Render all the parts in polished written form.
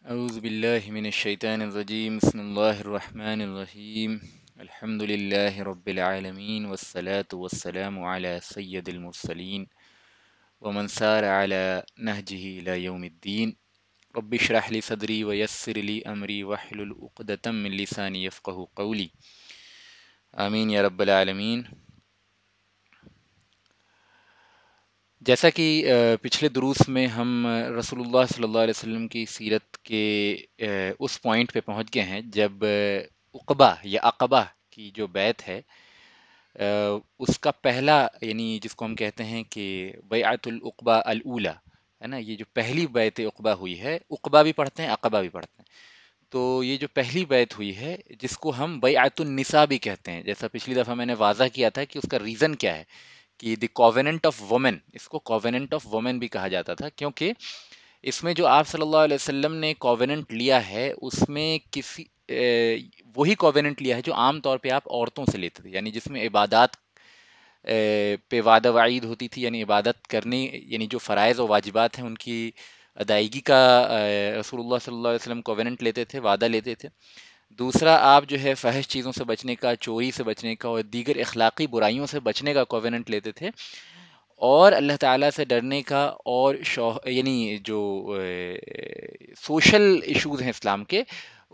أعوذ بالله من الشيطان الرجيم بسم الله الرحمن الرحيم الحمد لله رب العالمين والصلاة والسلام على سيد المرسلين ومن سار على نهجه إلى يوم الدين رب اشرح لي صدري ويسر لي أمري واحلل عقدة من لساني يفقه قولي آمین یا رب العالمین۔ جیسا کہ پچھلے دروس میں ہم رسول اللہ صلی اللہ علیہ وسلم کی سیرت کے اس پوائنٹ پہ پہنچ گئے ہیں جب عقبہ یا عقبہ کی جو بیعت ہے، اس کا پہلا یعنی جس کو ہم کہتے ہیں کہ بیعت العقبہ الاولی ہے نا، یہ جو پہلی بیعت عقبہ ہوئی ہے، عقبہ بھی پڑھتے ہیں عقبہ بھی پڑھتے ہیں، تو یہ جو پہلی بیعت ہوئی ہے جس کو ہم بیعت النساء بھی کہتے ہیں، جیسا پچھلی دفعہ میں نے واضح کیا تھا کہ اس کا ریزن کیا ہے کہ دی کووننٹ آف وومن، اس کو کووننٹ آف وومن بھی کہا جاتا تھا، کیونکہ اس میں جو آپ صلی اللہ علیہ وسلم نے کووننٹ لیا ہے اس میں کسی وہی کووننٹ لیا ہے جو عام طور پہ آپ عورتوں سے لیتے تھے، یعنی جس میں عبادات پہ وعدہ وعید ہوتی تھی، یعنی عبادت کرنے، یعنی جو فرائض و واجبات ہیں ان کی ادائیگی کا رسول اللہ صلی اللہ علیہ وسلم کووننٹ لیتے تھے، وعدہ لیتے تھے۔ دوسرا، آپ جو ہے فحش چیزوں سے بچنے کا، چوری سے بچنے کا اور دیگر اخلاقی برائیوں سے بچنے کا کووننٹ لیتے تھے، اور اللہ تعالیٰ سے ڈرنے کا، اور یعنی جو سوشل ایشوز ہیں اسلام کے،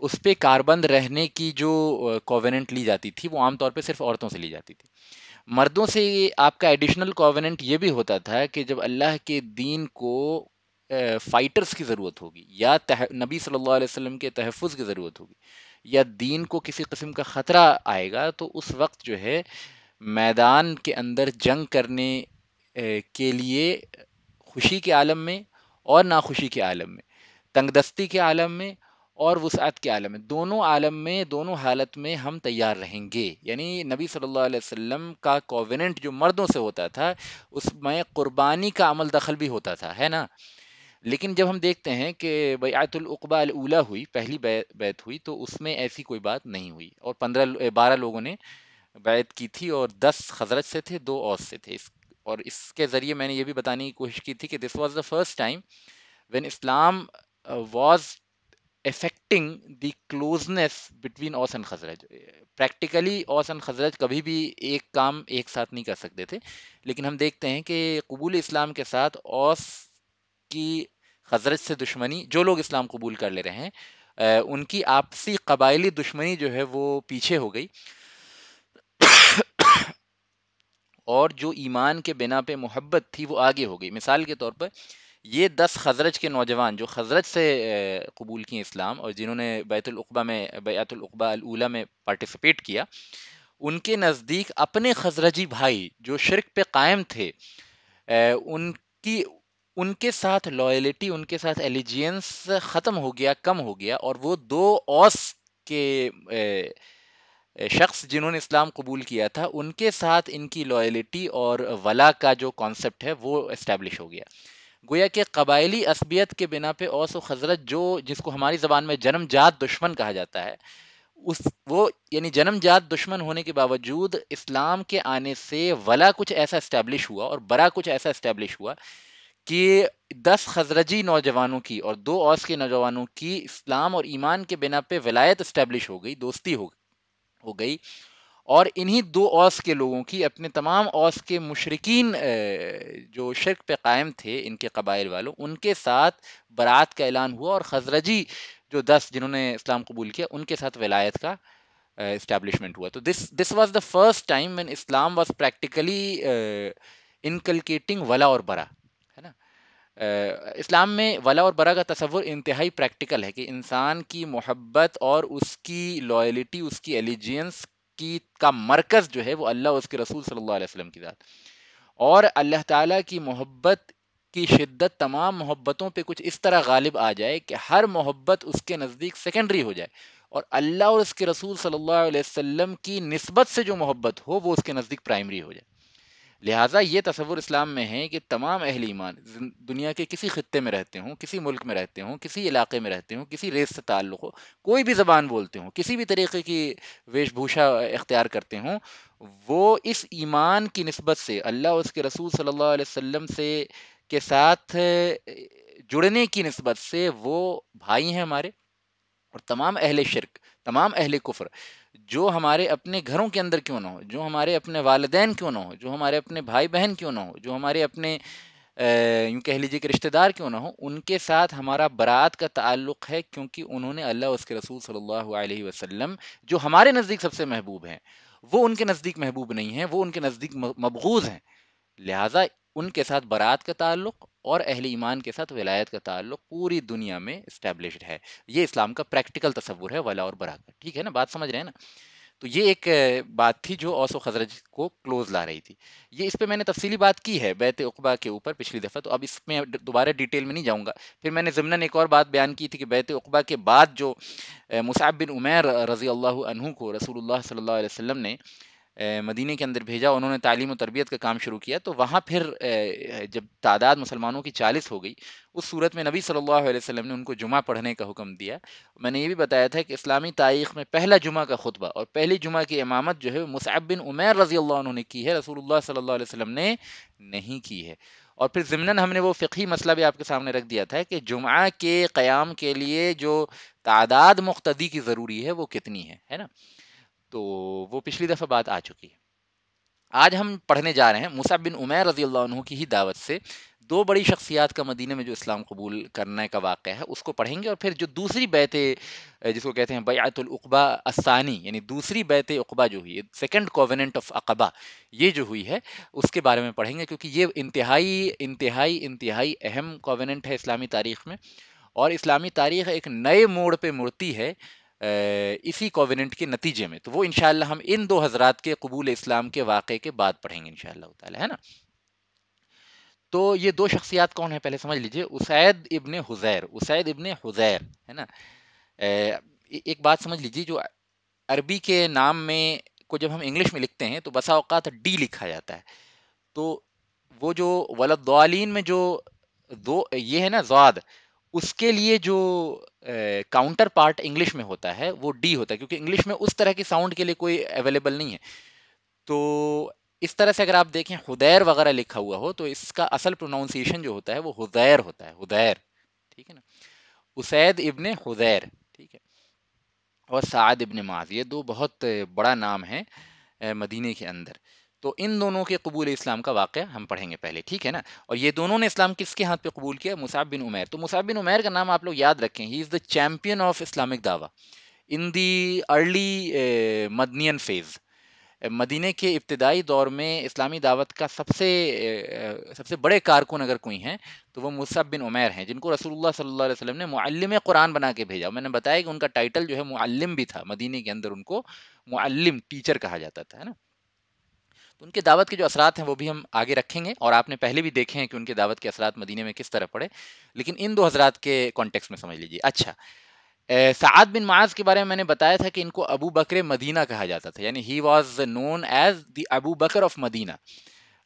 اس پہ کاربند رہنے کی جو کووننٹ لی جاتی تھی وہ عام طور پہ صرف عورتوں سے لی جاتی تھی۔ مردوں سے آپ کا ایڈیشنل کووننٹ یہ بھی ہوتا تھا کہ جب اللہ کے دین کو فائٹرز کی ضرورت ہوگی، یا نبی صلی اللہ علیہ وسلم کے تحفظ کی ضرورت ہوگی، یا دین کو کسی قسم کا خطرہ آئے گا، تو اس وقت جو ہے میدان کے اندر جنگ کرنے کے لیے خوشی کے عالم میں اور ناخوشی کے عالم میں، تنگ دستی کے عالم میں اور وسعت کے عالم میں، دونوں عالم میں، دونوں حالت میں ہم تیار رہیں گے۔ یعنی نبی صلی اللہ علیہ وسلم کا کووننٹ جو مردوں سے ہوتا تھا اس میں قربانی کا عمل دخل بھی ہوتا تھا، ہے نا؟ لیکن جب ہم دیکھتے ہیں کہ بیعت العقبہ الاولی ہوئی، پہلی بیعت ہوئی، تو اس میں ایسی کوئی بات نہیں ہوئی، اور 12 لوگوں نے بیعت کی تھی، اور 10 خزرج سے تھے، 2 اوس سے تھے۔ اور اس کے ذریعے میں نے یہ بھی بتانے کی کوشش کی تھی کہ this was the first time when Islam was affecting the closeness between اوس اینڈ خزرج۔ پریکٹیکلی اوس اینڈ خزرج کبھی بھی ایک کام ایک ساتھ نہیں کر سکتے تھے، لیکن ہم دیکھتے ہیں کہ قبول اسلام کے ساتھ اوس کی خزرج سے دشمنی، جو لوگ اسلام قبول کر لے رہے ہیں ان کی آپسی قبائلی دشمنی جو ہے وہ پیچھے ہو گئی، اور جو ایمان کے بنا پہ محبت تھی وہ آگے ہو گئی۔ مثال کے طور پر یہ 10 خزرج کے نوجوان جو خزرج سے قبول کیے اسلام، اور جنہوں نے بیعت العقبہ الاولی میں پارٹیسپیٹ کیا، ان کے نزدیک اپنے خزرجی بھائی جو شرک پہ قائم تھے، ان کی ان کے ساتھ لائلٹی، ان کے ساتھ ایلیجینس ختم ہو گیا، کم ہو گیا، اور وہ 2 اوس کے شخص جنہوں نے اسلام قبول کیا تھا ان کے ساتھ ان کی لائلٹی اور ولا کا جو کانسیپٹ ہے وہ اسٹیبلش ہو گیا۔ گویا کہ قبائلی عصبیت کے بنا پہ اوس و خزرج، جس کو ہماری زبان میں جنم جات دشمن کہا جاتا ہے، وہ یعنی جنم جات دشمن ہونے کے باوجود اسلام کے آنے سے ولا کچھ ایسا اسٹیبلش ہوا اور برا کچھ ایسا اسٹیبلش ہوا کہ 10 خزرجی نوجوانوں کی اور 2 اوس کے نوجوانوں کی اسلام اور ایمان کے بنا پہ ولایت اسٹیبلش ہو گئی، دوستی ہو گئی، اور انہی 2 اوس کے لوگوں کی اپنے تمام اوس کے مشرکین جو شرک پہ قائم تھے، ان کے قبائل والوں، ان کے ساتھ برات کا اعلان ہوا، اور خزرجی جو 10 جنہوں نے اسلام قبول کیا ان کے ساتھ ولایت کا اسٹیبلشمنٹ ہوا۔ تو this was the first time when Islam was practically inculcating ولا اور برا، ہے نا؟ اسلام میں ولا اور برا کا تصور انتہائی پریکٹیکل ہے کہ انسان کی محبت اور اس کی لائلٹی، اس کی ایلیجینس کا مرکز جو ہے وہ اللہ اور اس کے رسول صلی اللہ علیہ وسلم کی ذات، اور اللہ تعالیٰ کی محبت کی شدت تمام محبتوں پہ کچھ اس طرح غالب آ جائے کہ ہر محبت اس کے نزدیک سیکنڈری ہو جائے، اور اللہ اور اس کے رسول صلی اللہ علیہ وسلم کی نسبت سے جو محبت ہو وہ اس کے نزدیک پرائمری ہو جائے۔ لہٰذا یہ تصور اسلام میں ہے کہ تمام اہل ایمان دنیا کے کسی خطے میں رہتے ہوں، کسی ملک میں رہتے ہوں، کسی علاقے میں رہتے ہوں، کسی ریس سے تعلق ہو، کوئی بھی زبان بولتے ہوں، کسی بھی طریقے کی ویش بھوشا اختیار کرتے ہوں، وہ اس ایمان کی نسبت سے اللہ اور اس کے رسول صلی اللہ علیہ وسلم سے کے ساتھ جڑنے کی نسبت سے وہ بھائی ہیں ہمارے، اور تمام اہل شرک، تمام اہل کفر، جو ہمارے اپنے گھروں کے اندر کیوں نہ ہو، جو ہمارے اپنے والدین کیوں نہ ہو، جو ہمارے اپنے بھائی بہن کیوں نہ ہو، جو ہمارے اپنے یوں کہہ لیجیے کہ رشتہ دار کیوں نہ ہو، ان کے ساتھ ہمارا برات کا تعلق ہے، کیونکہ انہوں نے اللہ اور اس کے رسول صلی اللہ علیہ وسلم جو ہمارے نزدیک سب سے محبوب ہیں، وہ ان کے نزدیک محبوب نہیں ہیں، وہ ان کے نزدیک مبغوض ہیں، لہٰذا ان کے ساتھ برات کا تعلق اور اہل ایمان کے ساتھ ولایت کا تعلق پوری دنیا میں اسٹیبلشڈ ہے۔ یہ اسلام کا پریکٹیکل تصور ہے ولا اور برا کا، ٹھیک ہے نا، بات سمجھ رہے ہیں نا؟ تو یہ ایک بات تھی جو اوس و خزرج کو کلوز لا رہی تھی۔ یہ اس پہ میں نے تفصیلی بات کی ہے بیعت عقبہ کے اوپر پچھلی دفعہ، تو اب اس میں دوبارہ ڈیٹیل میں نہیں جاؤں گا۔ پھر میں نے ضمناً ایک اور بات بیان کی تھی کہ بیعت عقبہ کے بعد جو مصعب بن عمیر رضی اللہ عنہ کو رسول اللہ صلی اللہ علیہ وسلم نے مدینہ کے اندر بھیجا، انہوں نے تعلیم و تربیت کا کام شروع کیا، تو وہاں پھر جب تعداد مسلمانوں کی 40 ہو گئی، اس صورت میں نبی صلی اللہ علیہ وسلم نے ان کو جمعہ پڑھنے کا حکم دیا۔ میں نے یہ بھی بتایا تھا کہ اسلامی تاریخ میں پہلا جمعہ کا خطبہ اور پہلی جمعہ کی امامت جو ہے مصعب بن عمیر رضی اللہ عنہ نے کی ہے، رسول اللہ صلی اللہ علیہ وسلم نے نہیں کی ہے۔ اور پھر ضمناً ہم نے وہ فقہی مسئلہ بھی آپ کے سامنے رکھ دیا تھا کہ جمعہ کے قیام کے لیے جو تعداد مقتدی کی ضروری ہے وہ کتنی ہے نا؟ تو وہ پچھلی دفعہ بات آ چکی ہے۔ آج ہم پڑھنے جا رہے ہیں مصعب بن عمیر رضی اللہ عنہ کی ہی دعوت سے دو بڑی شخصیات کا مدینہ میں جو اسلام قبول کرنے کا واقعہ ہے اس کو پڑھیں گے، اور پھر جو دوسری بیعت جس کو کہتے ہیں بیعت العقبہ الثانی، یعنی دوسری بیعت عقبہ جو ہوئی ہے، سیکنڈ کووننٹ آف عقبہ، یہ جو ہوئی ہے اس کے بارے میں پڑھیں گے، کیونکہ یہ انتہائی انتہائی انتہائی اہم کووننٹ ہے اسلامی تاریخ میں، اور اسلامی تاریخ ایک نئے موڑ پہ مڑتی ہے اسی کووننٹ کے نتیجے میں۔ تو وہ انشاءاللہ ہم ان دو حضرات کے قبول اسلام کے واقعے کے بعد پڑھیں گے انشاءاللہ تعالی، ہے نا؟ تو یہ دو شخصیات کون ہیں پہلے سمجھ لیجئے، اسید ابن حضیر، اسید ابن حضیر، ہے نا؟ ایک بات سمجھ لیجئے، جو عربی کے نام میں کو جب ہم انگلش میں لکھتے ہیں تو بسا اوقات ڈی لکھا جاتا ہے، تو وہ جو ولدالین میں جو دو یہ ہے نا ضاد، اس کے لیے جو کاؤنٹر پارٹ انگلش میں ہوتا ہے وہ ڈی ہوتا ہے، کیونکہ انگلش میں اس طرح کی ساؤنڈ کے لیے کوئی اویلیبل نہیں ہے۔ تو اس طرح سے اگر آپ دیکھیں خدیر وغیرہ لکھا ہوا ہو تو اس کا اصل پروناؤنسیشن جو ہوتا ہے وہ حذیر ہوتا ہے، حذیر، ٹھیک ہے نا؟ اسید ابن حذیر، ٹھیک ہے؟ اور سعد ابن معاذ، یہ دو بہت بڑا نام ہے مدینے کے اندر۔ تو ان دونوں کے قبول اسلام کا واقعہ ہم پڑھیں گے پہلے، ٹھیک ہے نا؟ اور یہ دونوں نے اسلام کس کے ہاتھ پہ قبول کیا؟ مصعب بن عمیر۔ تو مصعب بن عمیر کا نام آپ لوگ یاد رکھیں، he is the champion of Islamic دعوہ in the early Madinan phase. مدینے کے ابتدائی دور میں اسلامی دعوت کا سب سے بڑے کارکن اگر کوئی ہیں تو وہ مصعب بن عمیر ہیں، جن کو رسول اللہ صلی اللہ علیہ وسلم نے معلم قرآن بنا کے بھیجا۔ میں نے بتایا کہ ان کا ٹائٹل جو ہے معلم بھی تھا، مدینے کے اندر ان کو معلم، ٹیچر کہا جاتا تھا، ہے نا؟ تو ان کے دعوت کے جو اثرات ہیں وہ بھی ہم آگے رکھیں گے، اور آپ نے پہلے بھی دیکھے ہیں کہ ان کے دعوت کے اثرات مدینے میں کس طرح پڑے، لیکن ان دو حضرات کے کانٹیکس میں سمجھ لیجیے۔ اچھا، سعد بن معاذ کے بارے میں نے بتایا تھا کہ ان کو ابو بکر مدینہ کہا جاتا تھا، یعنی he was known as the Abu Bakr of Madinah.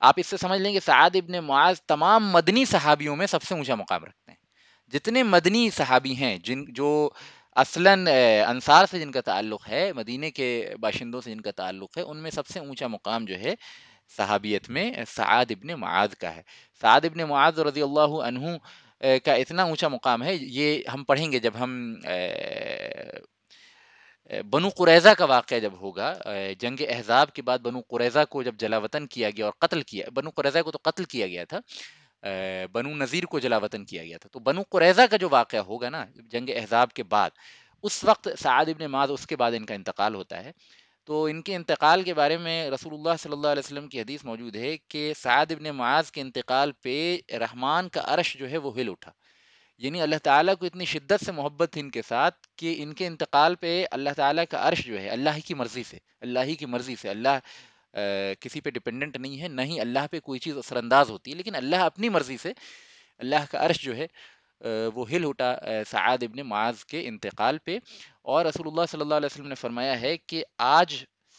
آپ اس سے سمجھ لیں کہ سعد ابن معاذ تمام مدنی صحابیوں میں سب سے اونچا مقام رکھتے ہیں۔ جتنے مدنی صحابی ہیں جو اصلاً انصار سے جن کا تعلق ہے، مدینے کے باشندوں سے جن کا تعلق ہے، ان میں سب سے اونچا مقام جو ہے صحابیت میں سعد ابن معاذ کا ہے۔ سعد ابن معاذ رضی اللہ عنہ کا اتنا اونچا مقام ہے، یہ ہم پڑھیں گے جب ہم بنو قریظہ کا واقعہ جب ہوگا، جنگ احزاب کے بعد بنو قریظہ کو جب جلا وطن کیا گیا اور قتل کیا، بنو قریظہ کو تو قتل کیا گیا تھا، بنو نذیر کو جلا وطن کیا گیا تھا، تو بنو قریظہ کا جو واقعہ ہوگا نا جنگ احزاب کے بعد، اس وقت سعد ابن معاذ، اس کے بعد ان کا انتقال ہوتا ہے۔ تو ان کے انتقال کے بارے میں رسول اللہ صلی اللہ علیہ وسلم کی حدیث موجود ہے کہ سعد ابن معاذ کے انتقال پہ رحمان کا عرش جو ہے وہ ہل اٹھا، یعنی اللہ تعالیٰ کو اتنی شدت سے محبت تھی ان کے ساتھ کہ ان کے انتقال پہ اللہ تعالیٰ کا عرش جو ہے اللہ کی مرضی سے، اللہ ہی کی مرضی سے، اللہ کسی پہ ڈپینڈنٹ نہیں ہے، نہ ہی اللہ پہ کوئی چیز اثر انداز ہوتی ہے، لیکن اللہ اپنی مرضی سے، اللہ کا عرش جو ہے وہ ہل اٹھا سعد ابن معاذ کے انتقال پہ۔ اور رسول اللہ صلی اللہ علیہ وسلم نے فرمایا ہے کہ آج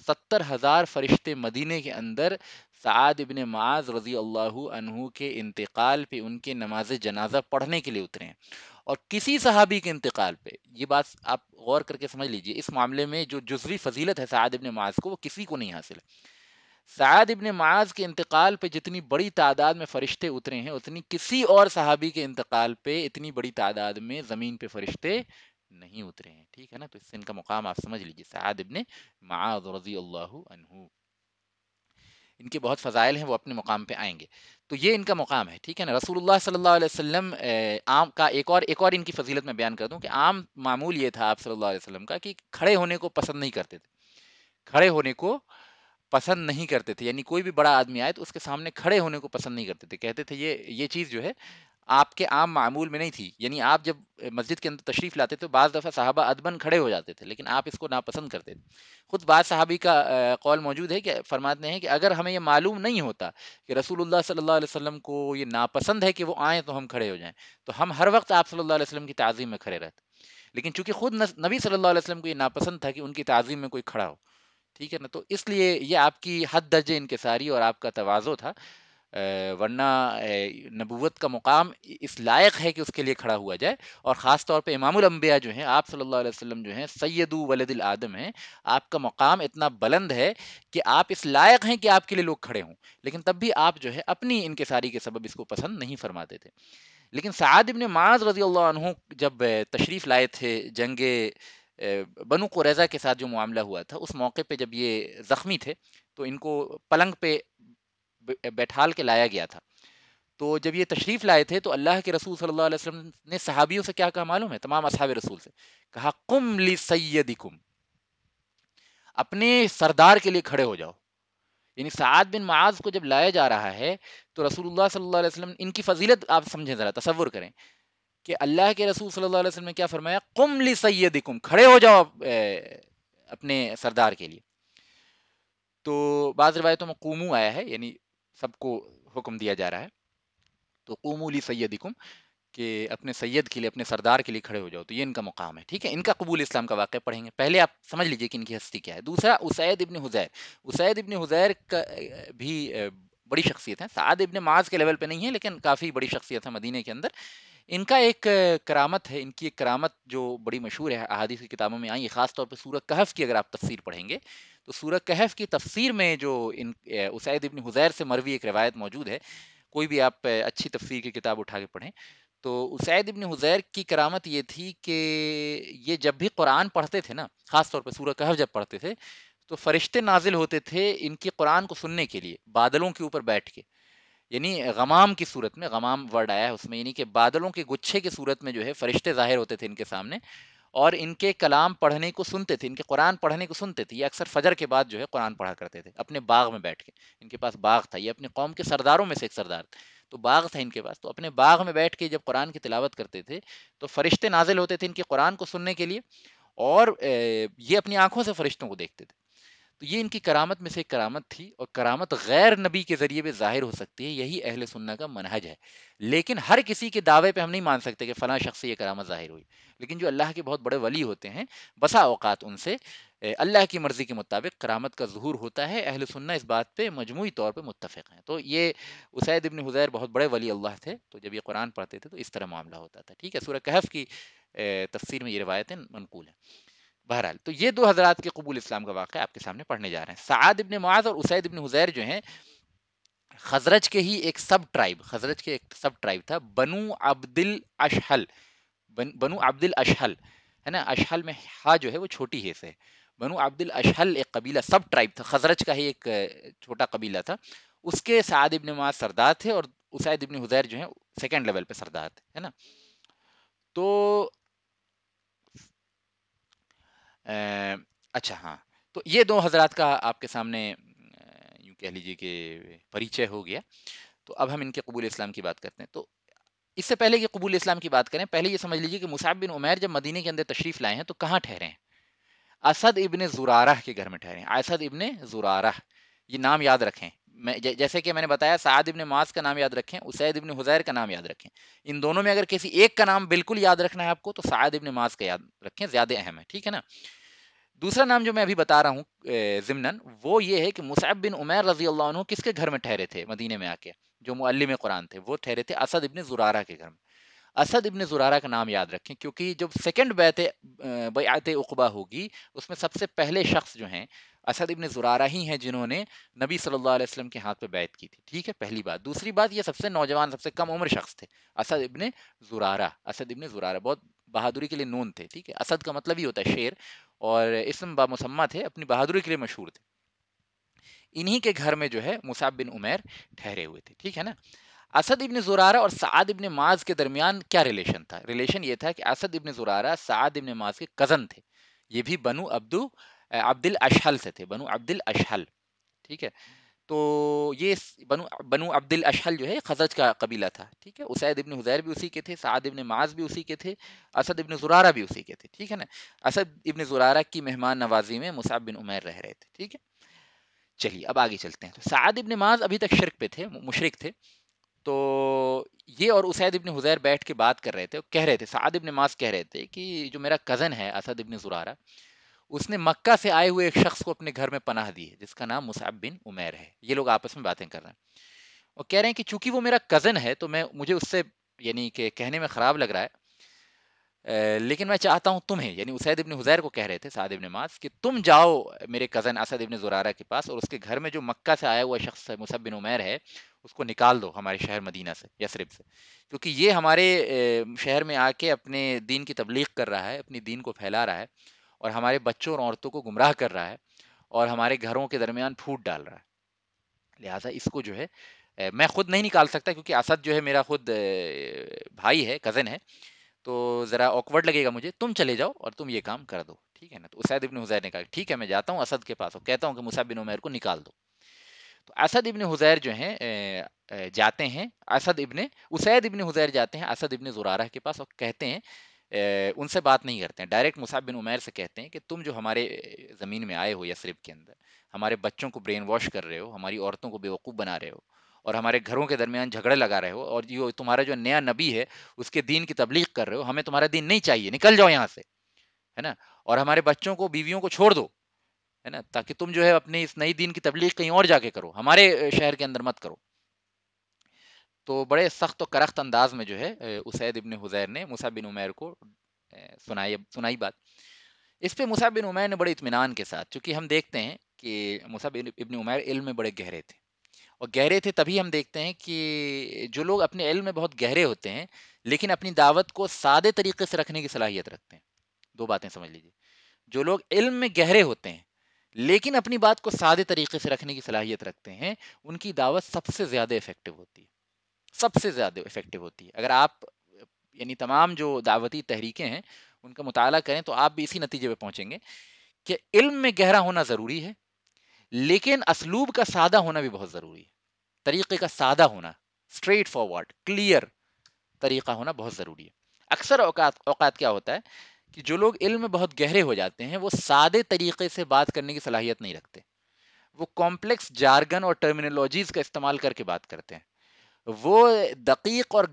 70,000 فرشتے مدینے کے اندر سعد ابن معاذ رضی اللہ عنہ کے انتقال پہ ان کے نماز جنازہ پڑھنے کے لیے اترے ہیں، اور کسی صحابی کے انتقال پہ، یہ بات آپ غور کر کے سمجھ لیجئے، اس معاملے میں جو جزوی فضیلت ہے سعد ابن معاذ کو وہ کسی کو نہیں حاصل ہے۔ سعد ابن معاذ کے انتقال پہ جتنی بڑی تعداد میں فرشتے اترے ہیں، اتنی کسی اور صحابی کے انتقال پہ اتنی بڑی تعداد میں زمین پہ فرشتے نہیں اترے ہیں، ٹھیک ہے نا؟ تو اس سے ان کا مقام آپ سمجھ لیجیے، سعد ابن معاذ رضی اللہ عنہ، ان کے بہت فضائل ہیں، وہ اپنے مقام پہ آئیں گے۔ تو یہ ان کا مقام ہے، ٹھیک ہے نا؟ رسول اللہ صلی اللہ علیہ وسلم عام کا ایک اور ان کی فضیلت میں بیان کر دوں کہ عام معمول یہ تھا آپ صلی اللہ علیہ وسلم کا کہ کھڑے ہونے کو پسند نہیں کرتے تھے، کھڑے ہونے کو پسند نہیں کرتے تھے، یعنی کوئی بھی بڑا آدمی آئے تو اس کے سامنے کھڑے ہونے کو پسند نہیں کرتے تھے، کہتے تھے یہ چیز جو ہے آپ کے عام معمول میں نہیں تھی، یعنی آپ جب مسجد کے اندر تشریف لاتے تھے تو بعض دفعہ صحابہ ادبن کھڑے ہو جاتے تھے، لیکن آپ اس کو ناپسند کرتے تھے۔ خود بعض صحابی کا قول موجود ہے کہ فرماتے ہیں کہ اگر ہمیں یہ معلوم نہیں ہوتا کہ رسول اللہ صلی اللہ علیہ وسلم کو یہ ناپسند ہے کہ وہ آئیں تو ہم کھڑے ہو جائیں، تو ہم ہر وقت آپ صلی اللہ علیہ وسلم کی تعظیم میں کھڑے رہتے، لیکن چونکہ خود نبی صلی اللہ علیہ وسلم کو یہ ناپسند تھا کہ ان کی تعظیم میں کوئی کھڑا ہو، ٹھیک ہے نا؟ تو اس لیے یہ آپ کی حد درجے انکساری اور آپ کا تواضع تھا، ورنہ نبوت کا مقام اس لائق ہے کہ اس کے لیے کھڑا ہوا جائے، اور خاص طور پہ امام الانبیاء جو ہیں، آپ صلی اللہ علیہ وسلم جو ہیں، سید ولد الآدم ہیں، آپ کا مقام اتنا بلند ہے کہ آپ اس لائق ہیں کہ آپ کے لیے لوگ کھڑے ہوں، لیکن تب بھی آپ جو ہے اپنی انکساری کے سبب اس کو پسند نہیں فرماتے تھے۔ لیکن سعد ابن معاذ رضی اللہ عنہ جب تشریف لائے تھے جنگ بنو قریظہ کے ساتھ جو معاملہ ہوا تھا، اس موقع پہ جب یہ زخمی تھے تو ان کو پلنگ پہ بیٹھال کے لایا گیا تھا۔ تو جب یہ تشریف لائے تھے تو اللہ کے رسول صلی اللہ علیہ وسلم نے صحابیوں سے کیا کہا معلوم ہے؟ تمام اصحاب رسول سے کہا قم لسیدکم، اپنے سردار کے لیے کھڑے ہو جاؤ۔ یعنی سعد بن معاذ کو جب لایا جا رہا ہے تو رسول اللہ صلی اللہ علیہ وسلم ان کی فضیلت آپ سمجھیں، ذرا تصور کریں کہ اللہ کے رسول صلی اللہ علیہ وسلم نے کیا فرمایا؟ قم لسیدکم، کھڑے ہو جاؤ اپنے سردار کے لیے۔ تو بعض روایتوں میں قومو آیا ہے، یعنی سب کو حکم دیا جا رہا ہے، تو قومو لسیدکم، کہ اپنے سید کے لیے، اپنے سردار کے لیے کھڑے ہو جاؤ، تو یہ ان کا مقام ہے، ٹھیک ہے؟ ان کا قبول اسلام کا واقعہ پڑھیں گے، پہلے آپ سمجھ لیجئے کہ ان کی ہستی کیا ہے۔ دوسرا اسید ابن حضیر، اسید ابن حضیر کا بھی بڑی شخصیت ہے، سعد ابن معاذ کے لیول پہ نہیں ہے لیکن کافی بڑی شخصیت ہے مدینے کے اندر۔ ان کا ایک کرامت ہے، ان کی ایک کرامت جو بڑی مشہور ہے، احادیث کی کتابوں میں آئی ہے، خاص طور پہ سورہ کہف کی اگر آپ تفسیر پڑھیں گے تو سورہ کہف کی تفسیر میں جو ان اسید ابن حضیر سے مروی ایک روایت موجود ہے، کوئی بھی آپ اچھی تفسیر کی کتاب اٹھا کے پڑھیں تو اسید ابن حضیر کی کرامت یہ تھی کہ یہ جب بھی قرآن پڑھتے تھے نا، خاص طور پہ سورہ کہف جب پڑھتے تھے تو فرشتے نازل ہوتے تھے ان کی قرآن کو سننے کے لیے بادلوں کے اوپر بیٹھ کے، یعنی غمام کی صورت میں، غمام ورڈ آیا ہے اس میں، یعنی کہ بادلوں کے گچھے کی صورت میں جو ہے فرشتے ظاہر ہوتے تھے ان کے سامنے، اور ان کے کلام پڑھنے کو سنتے تھے، ان کے قرآن پڑھنے کو سنتے تھے۔ یہ اکثر فجر کے بعد جو ہے قرآن پڑھا کرتے تھے اپنے باغ میں بیٹھ کے، ان کے پاس باغ تھا، یہ اپنی قوم کے سرداروں میں سے ایک سردار تھے، تو باغ تھا ان کے پاس، تو اپنے باغ میں بیٹھ کے جب قرآن کی تلاوت کرتے تھے تو فرشتے نازل ہوتے تھے ان کے قرآن کو سننے کے لیے، اور یہ اپنی آنکھوں سے فرشتوں کو دیکھتے تھے۔ تو یہ ان کی کرامت میں سے ایک کرامت تھی، اور کرامت غیر نبی کے ذریعے بھی ظاہر ہو سکتی ہے، یہی اہل سنہ کا منہج ہے۔ لیکن ہر کسی کے دعوے پہ ہم نہیں مان سکتے کہ فلاں شخص سے یہ کرامت ظاہر ہوئی، لیکن جو اللہ کے بہت بڑے ولی ہوتے ہیں بسا اوقات ان سے اللہ کی مرضی کے مطابق کرامت کا ظہور ہوتا ہے، اہل سنہ اس بات پہ مجموعی طور پہ متفق ہیں۔ تو یہ اسید ابن حضیر بہت بڑے ولی اللہ تھے، تو جب یہ قرآن پڑھتے تھے تو اس طرح معاملہ ہوتا تھا، ٹھیک ہے؟ سورہ کہف کی تفسیر میں یہ روایتیں منقول ہیں۔ بہرحال تو یہ دو حضرات کے قبول اسلام کا واقعہ آپ کے سامنے پڑھنے جا رہے ہیں۔ سعد ابن معاذ اور اسید ابن حضیر جو ہیں خزرج کے ہی ایک سب ٹرائب، خزرج کے ایک سب ٹرائب تھا، بنو عبد الاشحل، بنو عبد الاشحل ہے نا، اشحل میں ہا جو ہے وہ چھوٹی ہے سے، بنو عبد الاشحل ایک قبیلہ سب ٹرائب تھا، خزرج کا ہی ایک چھوٹا قبیلہ تھا، اس کے سعد ابن معاذ سردار تھے، اور اسید ابن حضیر جو ہیں سیکنڈ لیول پہ سردار تھے، ہے نا؟ تو اچھا ہاں، تو یہ دو حضرات کا آپ کے سامنے یوں کہہ لیجیے کہ پریچے ہو گیا۔ تو اب ہم ان کے قبول اسلام کی بات کرتے ہیں۔ تو اس سے پہلے کہ قبول اسلام کی بات کریں، پہلے یہ سمجھ لیجیے کہ مصعب بن عمیر جب مدینے کے اندر تشریف لائے ہیں تو کہاں ٹھہرے ہیں؟ اسد ابن زرارہ کے گھر میں ٹھہرے ہیں، اسد ابن زرارہ، یہ نام یاد رکھیں، جیسے کہ میں نے بتایا سعد ابن معاذ کا نام یاد رکھیں، اسید ابن حضیر کا نام یاد رکھیں، ان دونوں میں اگر کسی ایک کا نام بالکل یاد رکھنا ہے آپ کو تو سعد ابن معاذ کا یاد رکھیں، زیادہ اہم ہے، ٹھیک ہے نا؟ دوسرا نام جو میں ابھی بتا رہا ہوں ضمناً، وہ یہ ہے کہ مصعب بن عمیر رضی اللہ عنہ کس کے گھر میں ٹھہرے تھے مدینے میں آ کے؟ جو معلم قرآن تھے وہ ٹھہرے تھے اسد ابن زرارہ کے گھر میں۔ اسد ابن زرارہ کا نام یاد رکھیں، کیونکہ جب سیکنڈ بیعت عقبہ ہوگی اس میں سب سے پہلے شخص جو ہیں اسد ابن زرارہ ہی ہیں جنہوں نے نبی صلی اللہ علیہ وسلم کے ہاتھ پہ بیعت کی تھی. ٹھیک ہے، پہلی بات. دوسری بات، یہ سب سے نوجوان، سب سے کم عمر شخص تھے اسد ابن زرارہ. اسد ابن زرارہ بہت بہادری کے لیے نون تھے. ٹھیک ہے، اسد کا مطلب ہی ہوتا ہے شیر، اور اسم با مسمہ تھے، اپنی بہادری کے لیے مشہور تھے. انہی کے گھر میں جو ہے مصعب بن عمیر ٹھہرے ہوئے تھے. ٹھیک ہے نا. اسد ابن زرارہ اور سعد ابن معاذ کے درمیان کیا ریلیشن تھا؟ ریلیشن یہ تھا کہ اسد ابن زرارہ سعد ابن معاذ کے کزن تھے. یہ بھی بنو عبد الاشحل سے تھے، بنو عبد الاشحل. ٹھیک ہے، تو یہ بنو عبد الاشحل جو ہے خزرج کا قبیلہ تھا. ٹھیک ہے، اسید ابن حذیر بھی اسی کے تھے، سعد ابن معاذ بھی اسی کے تھے، اسد ابن زرارہ بھی اسی کے تھے. ٹھیک ہے نا. اسد ابن زرارہ کی مہمان نوازی میں مصعب بن عمیر رہ رہے تھے. ٹھیک ہے، چلیے اب آگے چلتے ہیں. تو سعد ابن معاذ ابھی تک شرک پہ تھے، مشرک تھے. تو یہ اور اسید ابن حذیر بیٹھ کے بات کر رہے تھے، کہہ رہے تھے، سعد ابن معاذ کہہ رہے تھے کہ جو میرا کزن ہے اسد ابن زرارہ، اس نے مکہ سے آئے ہوئے ایک شخص کو اپنے گھر میں پناہ دی ہے جس کا نام مصعب بن عمیر ہے. یہ لوگ آپس میں باتیں کر رہے ہیں اور کہہ رہے ہیں کہ چونکہ وہ میرا کزن ہے تو مجھے اس سے، یعنی کہ کہنے میں خراب لگ رہا ہے، لیکن میں چاہتا ہوں تمہیں، یعنی اسید ابن حذیر کو کہہ رہے تھے سعد ابن معاذ، کہ تم جاؤ میرے کزن اسد ابن زرارہ کے پاس اور اس کے گھر میں جو مکہ سے آیا ہوا شخص مصعب بن عمیر ہے اس کو نکال دو ہمارے شہر مدینہ سے، یثرب سے، کیونکہ یہ ہمارے شہر میں آ کے اپنے دین کی تبلیغ کر رہا ہے، اپنی دین کو پھیلا رہا ہے، اور ہمارے بچوں اور عورتوں کو گمراہ کر رہا ہے، اور ہمارے گھروں کے درمیان پھوٹ ڈال رہا ہے. لہٰذا اس کو جو ہے میں خود نہیں نکال سکتا، کیونکہ اسد جو ہے میرا خود بھائی ہے، کزن ہے، تو ذرا آکورڈ لگے گا مجھے، تم چلے جاؤ اور تم یہ کام کر دو. ٹھیک ہے نا. تو اسید ابن حذیر نے کہا ٹھیک ہے میں جاتا ہوں اسد کے پاس اور کہتا ہوں کہ مصعب بن عمیر کو نکال دو. تو اسد ابن حذیر جو ہیں جاتے ہیں، اسید ابن حذیر جاتے ہیں اسد ابن زرارہ کے پاس اور کہتے ہیں، ان سے بات نہیں کرتے ہیں، ڈائریکٹ مصعب بن عمیر سے کہتے ہیں کہ تم جو ہمارے زمین میں آئے ہو یثرب کے اندر، ہمارے بچوں کو برین واش کر رہے ہو، ہماری عورتوں کو بیوقوف بنا رہے ہو، اور ہمارے گھروں کے درمیان جھگڑے لگا رہے ہو، اور جو تمہارا جو نیا نبی ہے اس کے دین کی تبلیغ کر رہے ہو، ہمیں تمہارا دین نہیں چاہیے، نکل جاؤ یہاں سے، ہے نا، اور ہمارے بچوں کو بیویوں کو چھوڑ دو، ہے نا، تاکہ تم جو ہے اپنے اس نئی دین کی تبلیغ کہیں اور جا کے کرو، ہمارے شہر کے اندر مت کرو. تو بڑے سخت و کرخت انداز میں جو ہے اسید ابن حذیر نے مصعب بن عمیر کو سنائی بات. اس پہ مصعب بن عمیر نے بڑے اطمینان کے ساتھ، چونکہ ہم دیکھتے ہیں کہ مصعب ابن عمیر علم میں بڑے گہرے تھے، اور گہرے تھے تبھی ہم دیکھتے ہیں کہ جو لوگ اپنے علم میں بہت گہرے ہوتے ہیں لیکن اپنی دعوت کو سادے طریقے سے رکھنے کی صلاحیت رکھتے ہیں. دو باتیں سمجھ لیجیے. جو لوگ علم میں گہرے ہوتے ہیں لیکن اپنی بات کو سادے طریقے سے رکھنے کی صلاحیت رکھتے ہیں، ان کی دعوت سب سے زیادہ افیکٹو ہوتی ہے، سب سے زیادہ افیکٹو ہوتی ہے. اگر آپ یعنی تمام جو دعوتی تحریکیں ہیں ان کا مطالعہ کریں تو آپ بھی اسی نتیجے پہ پہنچیں گے کہ علم میں گہرا ہونا ضروری ہے، لیکن اسلوب کا سادہ ہونا بھی بہت ضروری ہے. طریقے کا سادہ ہونا، اسٹریٹ فارورڈ کلیئر طریقہ ہونا بہت ضروری ہے. اکثر اوقات کیا ہوتا ہے کہ جو لوگ علم میں بہت گہرے ہو جاتے ہیں وہ سادے طریقے سے بات کرنے کی صلاحیت نہیں رکھتے، وہ کمپلیکس جارگن اور ٹرمینالوجیز کا استعمال کر کے بات کرتے ہیں، وہ دقیق اور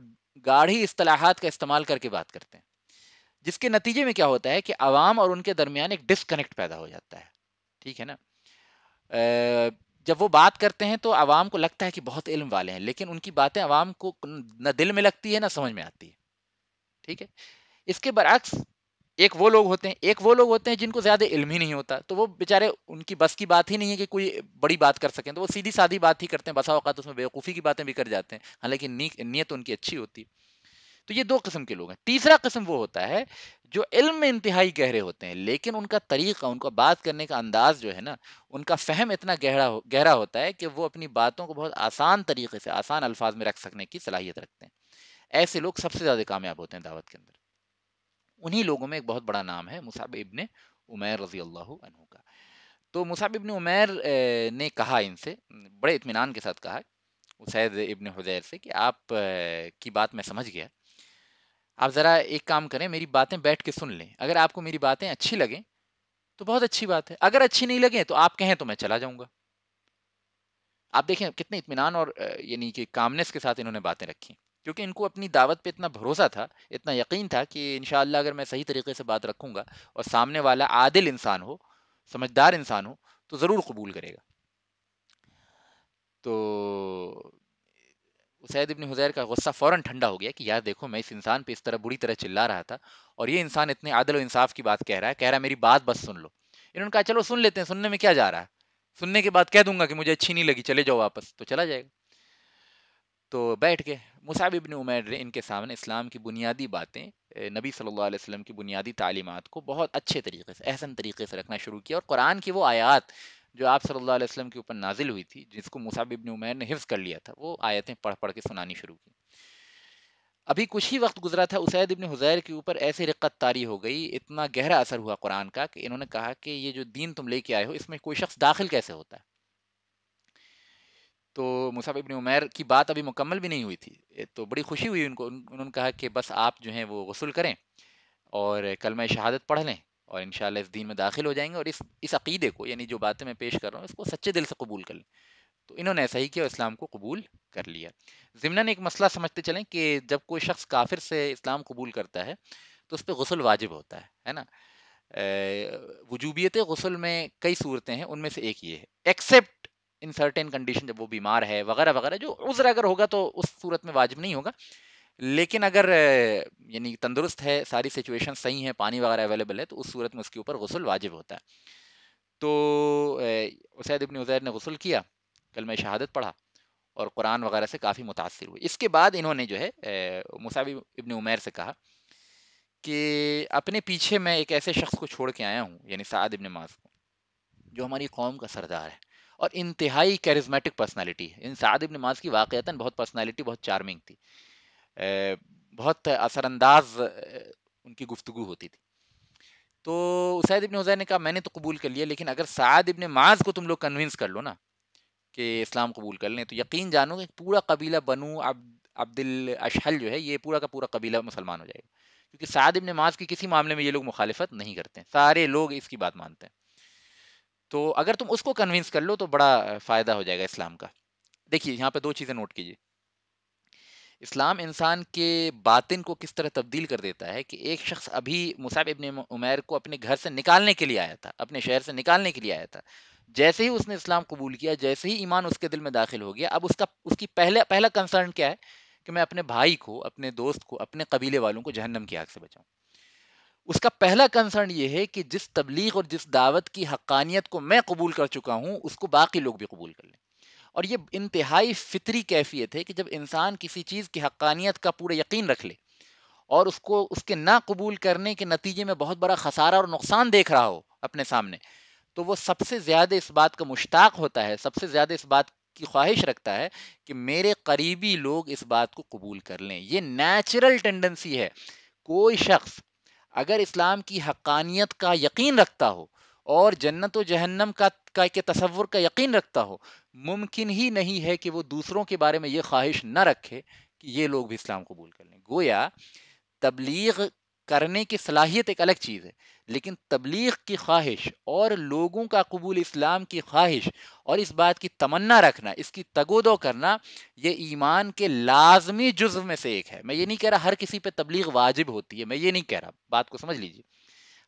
گاڑھی اصطلاحات کا استعمال کر کے بات کرتے ہیں، جس کے نتیجے میں کیا ہوتا ہے کہ عوام اور ان کے درمیان ایک ڈسکنیکٹ پیدا ہو جاتا ہے. ٹھیک ہے نا. جب وہ بات کرتے ہیں تو عوام کو لگتا ہے کہ بہت علم والے ہیں، لیکن ان کی باتیں عوام کو نہ دل میں لگتی ہے نہ سمجھ میں آتی ہے. ٹھیک ہے. اس کے برعکس ایک وہ لوگ ہوتے ہیں جن کو زیادہ علم ہی نہیں ہوتا، تو وہ بیچارے ان کی بس کی بات ہی نہیں ہے کہ کوئی بڑی بات کر سکیں، تو وہ سیدھی سادی بات ہی کرتے ہیں، بسا اوقات اس میں بیوقوفی کی باتیں بھی کر جاتے ہیں، حالانکہ نیت ان کی اچھی ہوتی. تو یہ دو قسم کے لوگ ہیں. تیسرا قسم وہ ہوتا ہے جو علم میں انتہائی گہرے ہوتے ہیں لیکن ان کا طریقہ، ان کا بات کرنے کا انداز جو ہے نا، ان کا فہم اتنا گہرا ہوتا ہے کہ وہ اپنی باتوں کو بہت آسان طریقے سے، آسان الفاظ میں رکھ سکنے کی صلاحیت رکھتے ہیں. ایسے لوگ سب سے زیادہ کامیاب ہوتے ہیں دعوت کے اندر. انہی لوگوں میں ایک بہت بڑا نام ہے مصعب ابن عمیر رضی اللہ عنہ کا. تو مصعب ابن عمیر نے کہا ان سے بڑے اطمینان کے ساتھ کہا اسید ابن حذیر سے کہ آپ کی بات میں سمجھ گیا، آپ ذرا ایک کام کریں، میری باتیں بیٹھ کے سن لیں، اگر آپ کو میری باتیں اچھی لگیں تو بہت اچھی بات ہے، اگر اچھی نہیں لگیں تو آپ کہیں تو میں چلا جاؤں گا. آپ دیکھیں کتنے اطمینان اور یعنی کہ کامنس کے ساتھ انہوں نے باتیں رکھی، کیونکہ ان کو اپنی دعوت پہ اتنا بھروسہ تھا، اتنا یقین تھا کہ انشاءاللہ اگر میں صحیح طریقے سے بات رکھوں گا اور سامنے والا عادل انسان ہو، سمجھدار انسان ہو، تو ضرور قبول کرے گا. تو اسید ابن حضیر کا غصہ فوراً ٹھنڈا ہو گیا کہ یار دیکھو میں اس انسان پہ اس طرح بری طرح چلا رہا تھا اور یہ انسان اتنے عدل و انصاف کی بات کہہ رہا ہے میری بات بس سن لو. انہوں نے کہا چلو سن لیتے ہیں, سننے میں کیا جا رہا ہے, سننے کے بعد کہہ دوں گا کہ مجھے اچھی نہیں لگی, چلے جاؤ واپس, تو چلا جائے گا. تو بیٹھ کے مصعب ابن عمیر نے ان کے سامنے اسلام کی بنیادی باتیں, نبی صلی اللہ علیہ وسلم کی بنیادی تعلیمات کو بہت اچھے طریقے سے, احسن طریقے سے رکھنا شروع کیا, اور قرآن کی وہ آیات جو آپ صلی اللہ علیہ وسلم کے اوپر نازل ہوئی تھی, جس کو مصعب ابن عمیر نے حفظ کر لیا تھا, وہ آیتیں پڑھ پڑھ کے سنانی شروع کی. ابھی کچھ ہی وقت گزرا تھا, اسید ابن حضیر کے اوپر ایسی رقت طاری ہو گئی, اتنا گہرا اثر ہوا قرآن کا, کہ انہوں نے کہا کہ یہ جو دین تم لے کے آئے ہو اس میں کوئی شخص داخل کیسے ہوتا ہے. تو مصعب ابن عمیر کی بات ابھی مکمل بھی نہیں ہوئی تھی, تو بڑی خوشی ہوئی ان کو, انہوں نے کہا کہ بس آپ جو ہیں وہ غسل کریں اور کلمہ شہادت پڑھ لیں اور انشاءاللہ اس دین میں داخل ہو جائیں گے, اور اس عقیدے کو, یعنی جو باتیں میں پیش کر رہا ہوں, اس کو سچے دل سے قبول کر لیں. تو انہوں نے ایسا ہی کیا اور اسلام کو قبول کر لیا. ضمناً ایک مسئلہ سمجھتے چلیں کہ جب کوئی شخص کافر سے اسلام قبول کرتا ہے تو اس پہ غسل واجب ہوتا ہے نا. وجوبیت غسل میں کئی صورتیں ہیں, ان میں سے ایک یہ ہے, ایکسیپٹ ان سرٹین کنڈیشن, جب وہ بیمار ہے وغیرہ وغیرہ, جو عذر اگر ہوگا تو اس صورت میں واجب نہیں ہوگا. لیکن اگر یعنی تندرست ہے, ساری سچویشن صحیح ہیں, پانی وغیرہ اویلیبل ہے, تو اس صورت میں اس کے اوپر غسل واجب ہوتا ہے. تو اسید ابن عزیر نے غسل کیا, کلمہ شہادت پڑھا اور قرآن وغیرہ سے کافی متاثر ہوئے. اس کے بعد انہوں نے جو ہے مصعب ابن عمیر سے کہا کہ اپنے پیچھے میں ایک ایسے شخص کو چھوڑ کے آیا ہوں, یعنی سعد ابن معاذ کو, جو ہماری قوم کا سردار ہے اور انتہائی کیرزمیٹک پرسنالٹی ہے. ان سعد ابن معاذ کی واقعتاً بہت پرسنالٹی بہت چارمنگ تھی, بہت اثر انداز ان کی گفتگو ہوتی تھی. تو اسید ابن حضیر نے کہا میں نے تو قبول کر لیا, لیکن اگر سعد ابن معاذ کو تم لوگ کنونس کر لو نا کہ اسلام قبول کر لیں, تو یقین جانو کہ پورا قبیلہ بنو عبد الاشحل جو ہے, یہ پورا کا پورا قبیلہ مسلمان ہو جائے گا. کیونکہ سعد ابن معاذ کی کسی معاملے میں یہ لوگ مخالفت نہیں کرتے ہیں, سارے لوگ اس کی بات مانتے ہیں. تو اگر تم اس کو کنونس کر لو تو بڑا فائدہ ہو جائے گا اسلام کا. دیکھیے یہاں پہ دو چیزیں نوٹ کیجیے. اسلام انسان کے باطن کو کس طرح تبدیل کر دیتا ہے کہ ایک شخص ابھی مصعب ابن عمیر کو اپنے گھر سے نکالنے کے لیے آیا تھا, اپنے شہر سے نکالنے کے لیے آیا تھا. جیسے ہی اس نے اسلام قبول کیا, جیسے ہی ایمان اس کے دل میں داخل ہو گیا, اب اس کی پہلا کنسرن کیا ہے کہ میں اپنے بھائی کو, اپنے دوست کو, اپنے قبیلے والوں کو جہنم کی آگ سے بچاؤں. اس کا پہلا کنسرن یہ ہے کہ جس تبلیغ اور جس دعوت کی حقانیت کو میں قبول کر چکا ہوں اس کو باقی لوگ بھی قبول کر لیں. اور یہ انتہائی فطری کیفیت ہے کہ جب انسان کسی چیز کی حقانیت کا پورا یقین رکھ لے اور اس کو اس کے نہ قبول کرنے کے نتیجے میں بہت بڑا خسارہ اور نقصان دیکھ رہا ہو اپنے سامنے, تو وہ سب سے زیادہ اس بات کا مشتاق ہوتا ہے, سب سے زیادہ اس بات کی خواہش رکھتا ہے کہ میرے قریبی لوگ اس بات کو قبول کر لیں. یہ نیچرل ٹینڈنسی ہے. کوئی شخص اگر اسلام کی حقانیت کا یقین رکھتا ہو اور جنت و جہنم کا کے تصور کا یقین رکھتا ہو, ممکن ہی نہیں ہے کہ وہ دوسروں کے بارے میں یہ خواہش نہ رکھے کہ یہ لوگ بھی اسلام قبول کر لیں. گویا تبلیغ کرنے کی صلاحیت ایک الگ چیز ہے, لیکن تبلیغ کی خواہش اور لوگوں کا قبول اسلام کی خواہش اور اس بات کی تمنا رکھنا, اس کی تگودو کرنا, یہ ایمان کے لازمی جزو میں سے ایک ہے. میں یہ نہیں کہہ رہا ہر کسی پہ تبلیغ واجب ہوتی ہے, میں یہ نہیں کہہ رہا, بات کو سمجھ لیجیے.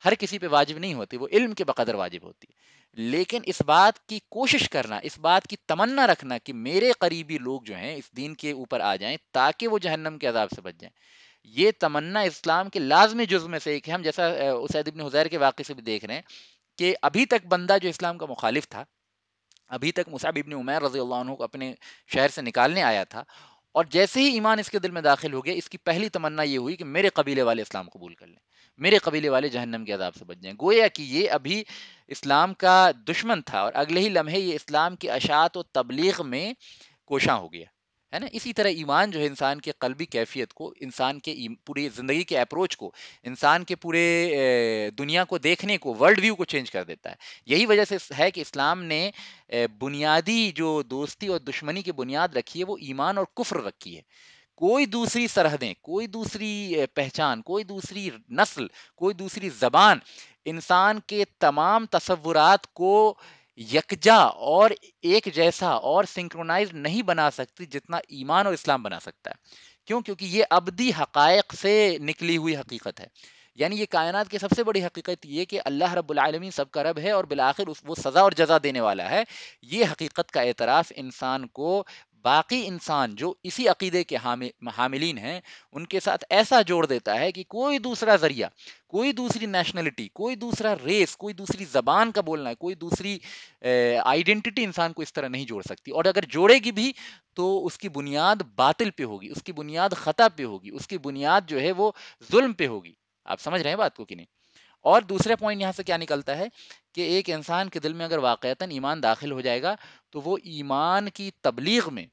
ہر کسی پہ واجب نہیں ہوتی, وہ علم کے بقدر واجب ہوتی ہے. لیکن اس بات کی کوشش کرنا, اس بات کی تمنا رکھنا کہ میرے قریبی لوگ جو ہیں اس دین کے اوپر آ جائیں تاکہ وہ جہنم کے عذاب سے بچ جائیں, یہ تمنا اسلام کے لازمی جزو میں سے ایک ہے. ہم جیسا اسید ابن حضیر کے واقعے سے بھی دیکھ رہے ہیں کہ ابھی تک بندہ جو اسلام کا مخالف تھا, ابھی تک مصعب ابن عمیر رضی اللہ عنہ کو اپنے شہر سے نکالنے آیا تھا, اور جیسے ہی ایمان اس کے دل میں داخل ہو گیا, اس کی پہلی تمنا یہ ہوئی کہ میرے قبیلے والے اسلام قبول کر لیں, میرے قبیلے والے جہنم کے عذاب سے بچ جائیں. گویا کہ یہ ابھی اسلام کا دشمن تھا اور اگلے ہی لمحے یہ اسلام کی اشاعت و تبلیغ میں کوشاں ہو گیا, ہے نا. اسی طرح ایمان جو ہے انسان کے قلبی کیفیت کو, انسان کے پوری زندگی کے اپروچ کو, انسان کے پورے دنیا کو دیکھنے کو, ورلڈ ویو کو چینج کر دیتا ہے. یہی وجہ سے ہے کہ اسلام نے بنیادی جو دوستی اور دشمنی کی بنیاد رکھی ہے وہ ایمان اور کفر رکھی ہے. کوئی دوسری سرحدیں, کوئی دوسری پہچان, کوئی دوسری نسل, کوئی دوسری زبان انسان کے تمام تصورات کو یکجا اور ایک جیسا اور سنکرونائز نہیں بنا سکتی جتنا ایمان اور اسلام بنا سکتا ہے. کیوں؟ کیونکہ یہ ابدی حقائق سے نکلی ہوئی حقیقت ہے. یعنی یہ کائنات کی سب سے بڑی حقیقت یہ کہ اللہ رب العالمین سب کا رب ہے اور بالآخر وہ سزا اور جزا دینے والا ہے. یہ حقیقت کا اعتراف انسان کو باقی انسان جو اسی عقیدے کے حاملین ہیں ان کے ساتھ ایسا جوڑ دیتا ہے کہ کوئی دوسرا ذریعہ، کوئی دوسری نیشنلٹی، کوئی دوسرا ریس، کوئی دوسری زبان کا بولنا ہے، کوئی دوسری آئیڈینٹی انسان کو اس طرح نہیں جوڑ سکتی، اور اگر جوڑے گی بھی تو اس کی بنیاد باطل پہ ہوگی، اس کی بنیاد خطا پہ ہوگی، اس کی بنیاد جو ہے وہ ظلم پہ ہوگی. آپ سمجھ رہے ہیں بات کو کہ نہیں؟ اور دوسرا پوائنٹ یہاں سے کیا نکلتا ہے کہ ایک انسان کے دل میں اگر واقعتاً ایمان داخل ہو جائے گا تو وہ ایمان کی تبلیغ میں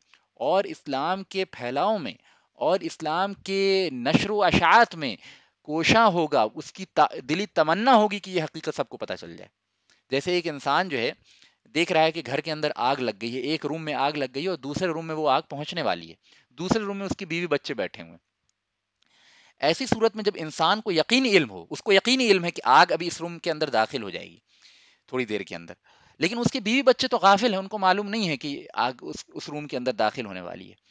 اور اسلام کے پھیلاؤ میں اور اسلام کے نشر و اشاعت میں کوشاں ہوگا، اس کی دلی تمنا ہوگی کہ یہ حقیقت سب کو پتہ چل جائے. جیسے ایک انسان جو ہے دیکھ رہا ہے کہ گھر کے اندر آگ لگ گئی ہے، ایک روم میں آگ لگ گئی ہے اور دوسرے روم میں وہ آگ پہنچنے والی ہے، دوسرے روم میں اس کی بیوی بچے بیٹھے ہوئے ہیں. ایسی صورت میں جب انسان کو یقینی علم ہو، اس کو یقینی علم ہے کہ آگ ابھی اس روم کے اندر داخل ہو جائے گی تھوڑی دیر کے اندر، لیکن اس کے بیوی بچے تو غافل ہیں، ان کو معلوم نہیں ہے کہ آگ اس روم کے اندر داخل ہونے والی ہے.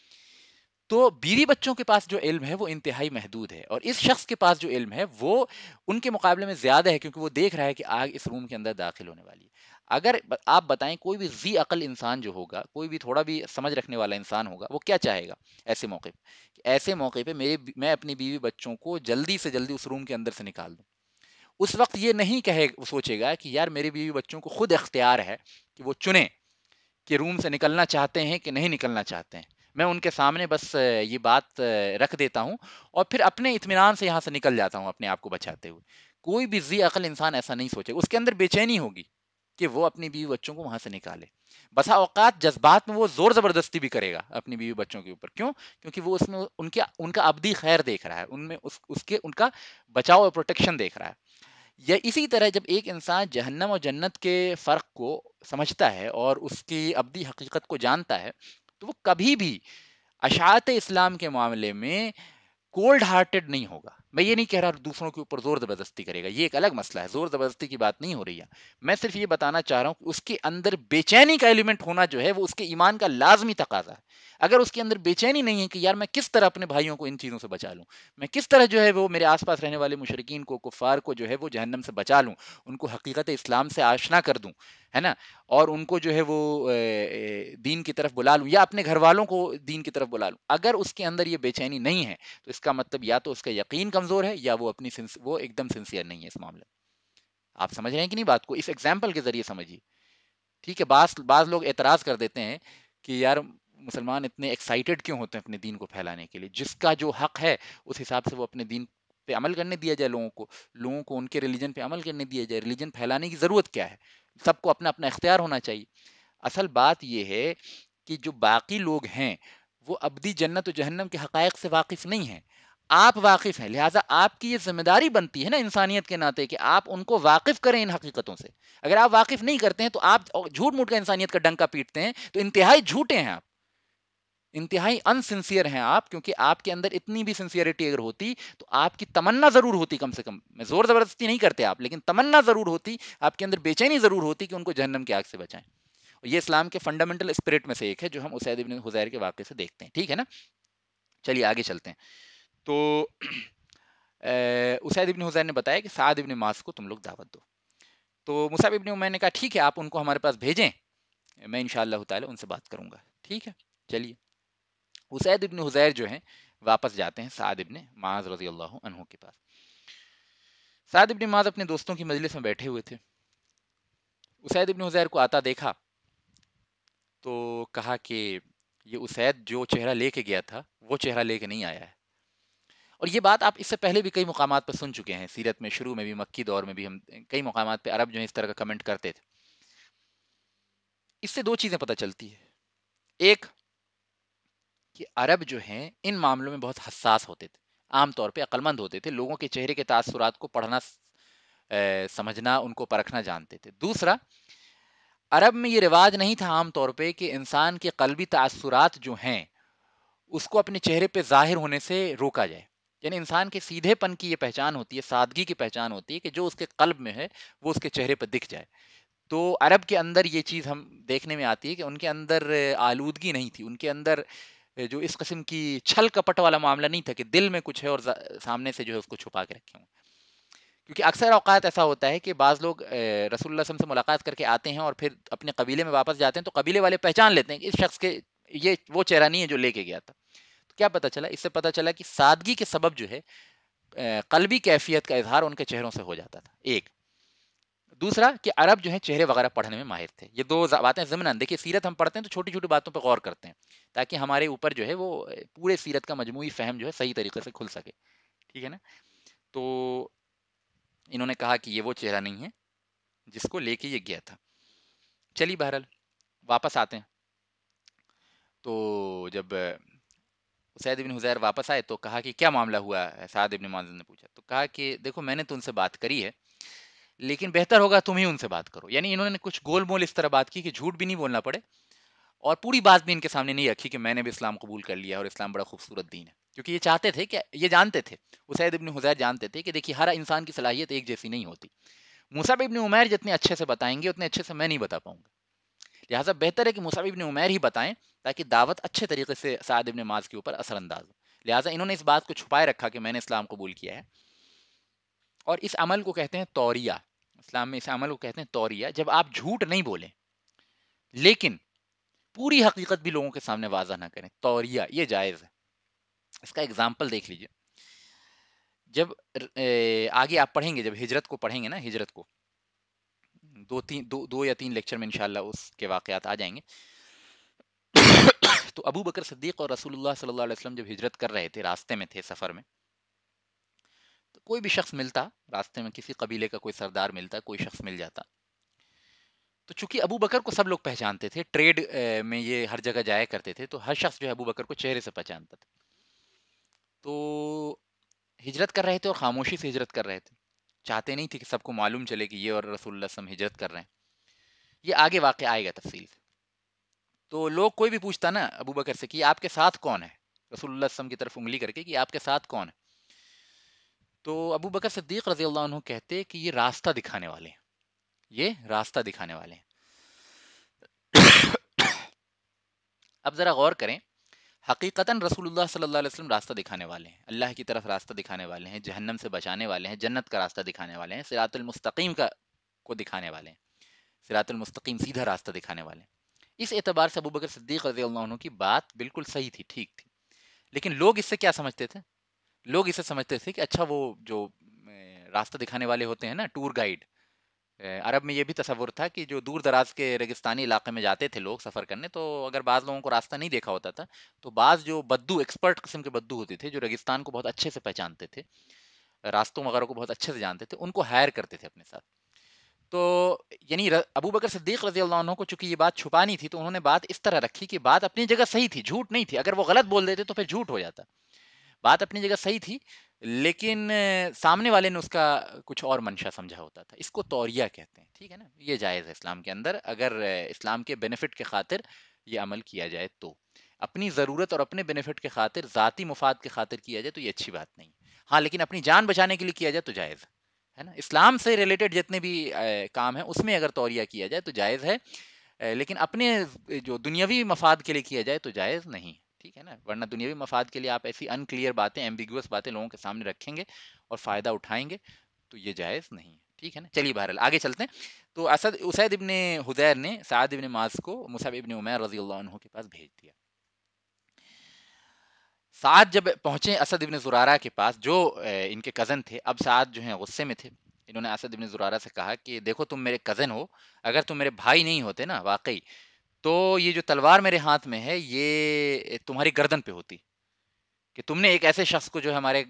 تو بیوی بچوں کے پاس جو علم ہے وہ انتہائی محدود ہے، اور اس شخص کے پاس جو علم ہے وہ ان کے مقابلے میں زیادہ ہے، کیونکہ وہ دیکھ رہا ہے کہ آگ اس روم کے اندر داخل ہونے والی ہے. اگر آپ بتائیں کوئی بھی ذی عقل انسان جو ہوگا، کوئی بھی تھوڑا بھی سمجھ رکھنے والا انسان ہوگا، وہ کیا چاہے گا ایسے موقع پہ؟ ایسے موقع پہ میں اپنی بیوی بچوں کو جلدی سے جلدی اس روم کے اندر سے نکال دوں. اس وقت یہ نہیں سوچے گا کہ یار میرے بیوی بچوں کو خود اختیار ہے کہ وہ چنیں کہ روم سے نکلنا چاہتے ہیں کہ نہیں نکلنا چاہتے ہیں. میں ان کے سامنے بس یہ بات رکھ دیتا ہوں اور پھر اپنے اطمینان سے یہاں سے نکل جاتا ہوں اپنے آپ کو بچاتے ہوئے. کوئی بھی ذی عقل انسان ایسا نہیں سوچے، اس کے اندر بے چینی ہوگی کہ وہ اپنی بیوی بچوں کو وہاں سے نکالے. بسا اوقات جذبات میں وہ زور زبردستی بھی کرے گا اپنی بیوی بچوں کے اوپر. کیوں؟ کیونکہ وہ اس میں ان کا ابدی خیر دیکھ رہا ہے، ان میں ان کا بچاؤ اور پروٹیکشن دیکھ رہا ہے. یا اسی طرح جب ایک انسان جہنم اور جنت کے فرق کو سمجھتا ہے اور اس کی ابدی حقیقت کو جانتا ہے تو وہ کبھی بھی اشاعت اسلام کے معاملے میں کولڈ ہارٹڈ نہیں ہوگا. میں یہ نہیں کہہ رہا دوسروں کے اوپر زور زبردستی کرے گا، یہ ایک الگ مسئلہ ہے، زور زبردستی کی بات نہیں ہو رہی ہے. میں صرف یہ بتانا چاہ رہا ہوں کہ اس کے اندر بے چینی کا ایلیمنٹ ہونا جو ہے وہ اس کے ایمان کا لازمی تقاضا ہے. اگر اس کے اندر بے چینی نہیں ہے کہ یار میں کس طرح اپنے بھائیوں کو ان چیزوں سے بچا لوں، میں کس طرح جو ہے وہ میرے آس پاس رہنے والے مشرکین کو، کفار کو جو ہے وہ جہنم سے بچا لوں، ان کو حقیقت اسلام سے آشنا کر دوں، ہے نا، اور ان کو جو ہے وہ دین کی طرف بلا لوں یا اپنے گھر والوں کو دین کی طرف بلا لوں، اگر اس کے اندر یہ بے چینی نہیں ہے تو اس کا مطلب یا تو اس کا یقین کمزور ہے یا وہ ایک دم سنسیئر نہیں ہے اس معاملے میں. آپ سمجھ رہے ہیں کہ نہیں بات کو؟ اس ایگزامپل کے ذریعے سمجھیے. ٹھیک ہے، بعض لوگ اعتراض کر دیتے ہیں کہ یار مسلمان اتنے ایکسائٹڈ کیوں ہوتے ہیں اپنے دین کو پھیلانے کے لیے؟ جس کا جو حق ہے اس حساب سے وہ اپنے دین پہ عمل کرنے دیا جائے، لوگوں کو ان کے ریلیجن پہ عمل کرنے دیا جائے. ریلیجن پھیلانے کی ضرورت کیا ہے؟ سب کو اپنا اپنا اختیار ہونا چاہیے. اصل بات یہ ہے کہ جو باقی لوگ ہیں وہ ابدی جنت و جہنم کے حقائق سے واقف نہیں ہیں. آپ واقف ہیں، لہٰذا آپ کی یہ ذمہ داری بنتی ہے نا انسانیت کے ناطے کہ آپ ان کو واقف کریں ان حقیقتوں سے. اگر آپ واقف نہیں کرتے ہیں تو آپ جھوٹ موٹ کا انسانیت کا ڈنکا پیٹتے ہیں، تو انتہائی جھوٹے ہیں آپ، انتہائی انسنسیئر ہیں آپ. کیونکہ آپ کے اندر اتنی بھی سنسیئرٹی اگر ہوتی تو آپ کی تمنا ضرور ہوتی، کم سے کم، میں زور زبردستی نہیں کرتے آپ، لیکن تمنا ضرور ہوتی، آپ کے اندر بے چینی ضرور ہوتی کہ ان کو جہنم کی آگ سے بچائیں. یہ اسلام کے فنڈامنٹل اسپرٹ میں سے ایک ہے جو ہم اسید ابن حضیر کے واقعے سے دیکھتے ہیں. ٹھیک ہے نا، چلیے آگے چلتے ہیں. تو اسید ابن حضیر نے بتایا کہ سعد ابن معاذ کو تم لوگ دعوت دو. تو مصعب ابن عمیر نے کہا ٹھیک ہے آپ ان کو ہمارے پاس بھیجیں، میں انشاءاللہ تعالی ان سے بات کروں گا. ٹھیک ہے، چلیے. اسید ابن حضیر جو ہیں واپس جاتے ہیں سعد ابن معاذ رضی اللہ عنہ کے پاس. سعد ابن معاذ اپنے دوستوں کی مجلس میں بیٹھے ہوئے تھے. اسید ابن حضیر کو آتا دیکھا تو کہا کہ یہ اسید جو چہرہ لے کے گیا تھا وہ چہرہ لے کے نہیں آیا ہے. اور یہ بات آپ اس سے پہلے بھی کئی مقامات پر سن چکے ہیں، سیرت میں شروع میں بھی، مکی دور میں بھی، ہم کئی مقامات پہ عرب جو ہیں اس طرح کا کمنٹ کرتے تھے. اس سے دو چیزیں پتہ چلتی ہے. ایک کہ عرب جو ہیں ان معاملوں میں بہت حساس ہوتے تھے، عام طور پہ عقل مند ہوتے تھے، لوگوں کے چہرے کے تاثرات کو پڑھنا، سمجھنا، ان کو پرکھنا جانتے تھے. دوسرا، عرب میں یہ رواج نہیں تھا عام طور پہ کہ انسان کے قلبی تاثرات جو ہیں اس کو اپنے چہرے پہ ظاہر ہونے سے روکا جائے. یعنی انسان کے سیدھے پن کی یہ پہچان ہوتی ہے، سادگی کی پہچان ہوتی ہے کہ جو اس کے قلب میں ہے وہ اس کے چہرے پہ دکھ جائے. تو عرب کے اندر یہ چیز ہم دیکھنے میں آتی ہے کہ ان کے اندر آلودگی نہیں تھی، ان کے اندر جو اس قسم کی چھل کپٹ والا معاملہ نہیں تھا کہ دل میں کچھ ہے اور سامنے سے جو ہے اس کو چھپا کے رکھے ہوں. کیونکہ اکثر اوقات ایسا ہوتا ہے کہ بعض لوگ رسول اللہ صلی اللہ علیہ وسلم سے ملاقات کر کے آتے ہیں اور پھر اپنے قبیلے میں واپس جاتے ہیں تو قبیلے والے پہچان لیتے ہیں کہ اس شخص کے یہ وہ چہرہ نہیں ہے جو لے کے گیا تھا. تو کیا پتا چلا؟ اس سے پتا چلا کہ سادگی کے سبب جو ہے قلبی کیفیت کا اظہار ان کے چہروں سے ہو جاتا تھا. ایک دوسرا کہ عرب جو ہے چہرے وغیرہ پڑھنے میں ماہر تھے. یہ دو باتیں ضمن. دیکھیے سیرت ہم پڑھتے ہیں تو چھوٹی چھوٹی باتوں پہ غور کرتے ہیں تاکہ ہمارے اوپر جو ہے وہ پورے سیرت کا مجموعی فہم جو ہے صحیح طریقے سے کھل سکے. ٹھیک ہے نا؟ تو انہوں نے کہا کہ یہ وہ چہرہ نہیں ہے جس کو لے کے یہ گیا تھا. چلیے بہرحال واپس آتے ہیں. تو جب اسید بن حضیر واپس آئے تو کہا کہ کیا معاملہ ہوا ہے؟ سعد بن معاذ نے پوچھا. تو کہا کہ دیکھو میں نے تو ان سے بات کری ہے لیکن بہتر ہوگا تم ہی ان سے بات کرو. یعنی انہوں نے کچھ گول مول اس طرح بات کی کہ جھوٹ بھی نہیں بولنا پڑے اور پوری بات بھی ان کے سامنے نہیں رکھی کہ میں نے بھی اسلام قبول کر لیا اور اسلام بڑا خوبصورت دین ہے. کیونکہ یہ چاہتے تھے کہ یہ جانتے تھے اسید ابن حذیر جانتے تھے کہ دیکھیے ہر انسان کی صلاحیت ایک جیسی نہیں ہوتی. مصعب ابن عمیر جتنے اچھے سے بتائیں گے اتنے اچھے سے میں نہیں بتا پاؤں گا. لہٰذا بہتر ہے کہ مصعب ابن عمیر ہی بتائیں تاکہ دعوت اچھے طریقے سے سعد ابن معاذ کے اوپر اثر انداز ہو. لہٰذا انہوں نے اس بات کو چھپائے رکھا کہ میں نے اسلام قبول کیا ہے. اور اس عمل کو کہتے ہیں توریہ. اسلام میں اس عمل کو کہتے ہیں توریہ. جب آپ جھوٹ نہیں بولیں لیکن پوری حقیقت بھی لوگوں کے سامنے واضح نہ کریں, توریہ یہ جائز ہے. اس کا اگزامپل دیکھ لیجئے. جب آگے آپ پڑھیں گے, جب ہجرت کو پڑھیں گے نا, ہجرت کو دو یا تین لیکچر میں انشاءاللہ اس کے واقعات آ جائیں گے. تو ابو بکر صدیق اور رسول اللہ صلی اللہ علیہ وسلم جب ہجرت کر رہے تھے, راستے میں تھے, سفر میں, تو کوئی بھی شخص ملتا راستے میں, کسی قبیلے کا کوئی سردار ملتا, کوئی شخص مل جاتا, تو چونکہ ابو بکر کو سب لوگ پہچانتے تھے, ٹریڈ میں یہ ہر جگہ جایا کرتے تھے, تو ہر شخص جو ہے ابو بکر کو چہرے سے پہچانتا تھا. تو ہجرت کر رہے تھے اور خاموشی سے ہجرت کر رہے تھے, چاہتے نہیں تھے کہ سب کو معلوم چلے کہ یہ اور رسول اللہ صلی اللہ علیہ وسلم ہجرت کر رہے ہیں. یہ آگے واقع آئے گا تفصیل سے. تو لوگ کوئی بھی پوچھتا نا ابو بکر سے کہ آپ کے ساتھ کون ہے, رسول اللہ صلی اللہ علیہ وسلم کی طرف انگلی کر کے کہ آپ کے ساتھ کون ہے, تو ابو بکر صدیق رضی اللہ عنہ کہتے کہ یہ راستہ دکھانے والے ہیں, یہ راستہ دکھانے والے ہیں. اب ذرا غور کریں, حقیقتاً رسول اللہ صلی اللہ علیہ وسلم راستہ دکھانے والے ہیں, اللہ کی طرف راستہ دکھانے والے ہیں, جہنم سے بچانے والے ہیں, جنت کا راستہ دکھانے والے ہیں, صراط المستقیم کو دکھانے والے ہیں, صراط المستقیم سیدھا راستہ دکھانے والے ہیں. اس اعتبار سے ابو بکر صدیق رضی اللہ عنہ کی بات بالکل صحیح تھی, ٹھیک تھی. لیکن لوگ اس سے کیا سمجھتے تھے؟ لوگ اسے سمجھتے تھے کہ اچھا وہ جو راستہ دکھانے والے ہوتے ہیں نا, ٹور گائیڈ, عرب میں یہ بھی تصور تھا کہ جو دور دراز کے ریگستانی علاقے میں جاتے تھے لوگ سفر کرنے, تو اگر بعض لوگوں کو راستہ نہیں دیکھا ہوتا تھا تو بعض جو بدو, ایکسپرٹ قسم کے بدو ہوتے تھے جو ریگستان کو بہت اچھے سے پہچانتے تھے, راستوں وغیرہ کو بہت اچھے سے جانتے تھے, ان کو ہائر کرتے تھے اپنے ساتھ. تو یعنی ابو بکر صدیق رضی اللہ عنہ کو چونکہ یہ بات چھپانی تھی تو انہوں نے بات اس طرح رکھی کہ بات اپنی جگہ صحیح تھی, جھوٹ نہیں تھی. اگر وہ غلط بول دیتے تو پھر جھوٹ ہو جاتا. بات اپنی جگہ صحیح تھی لیکن سامنے والے نے اس کا کچھ اور منشا سمجھا ہوتا تھا. اس کو توریہ کہتے ہیں, ٹھیک ہے نا. یہ جائز ہے اسلام کے اندر, اگر اسلام کے بینیفٹ کے خاطر یہ عمل کیا جائے تو. اپنی ضرورت اور اپنے بینیفٹ کے خاطر, ذاتی مفاد کے خاطر کیا جائے تو یہ اچھی بات نہیں. ہاں لیکن اپنی جان بچانے کے لیے کیا جائے تو جائز ہے نا. اسلام سے ریلیٹڈ جتنے بھی کام ہیں اس میں اگر توریہ کیا جائے تو جائز ہے, لیکن اپنے جو دنیاوی مفاد کے لیے کیا جائے تو جائز نہیں, ٹھیک ہے نا. ورنہ دنیاوی مفاد کے لیے آپ ایسی ان کلیئر باتیں, ایمبیگوس باتیں لوگوں کے سامنے رکھیں گے اور فائدہ اٹھائیں گے تو یہ جائز نہیں ہے, ٹھیک ہے نا. چلیے بہرحال آگے چلتے ہیں. تو اسید ابن حذیر نے سعد ابن معاذ کو مصعب ابن عمیر رضی اللہ عنہ کے پاس بھیج دیا. سعد جب پہنچے اسد ابن زرارہ کے پاس جو ان کے کزن تھے, اب سعد جو ہیں غصے میں تھے. انہوں نے اسد ابن زرارہ سے کہا کہ دیکھو تم میرے کزن ہو, اگر تم میرے بھائی نہیں ہوتے نا واقعی, تو یہ جو تلوار میرے ہاتھ میں ہے یہ تمہاری گردن پہ ہوتی, کہ تم نے ایک ایسے شخص کو جو ہمارے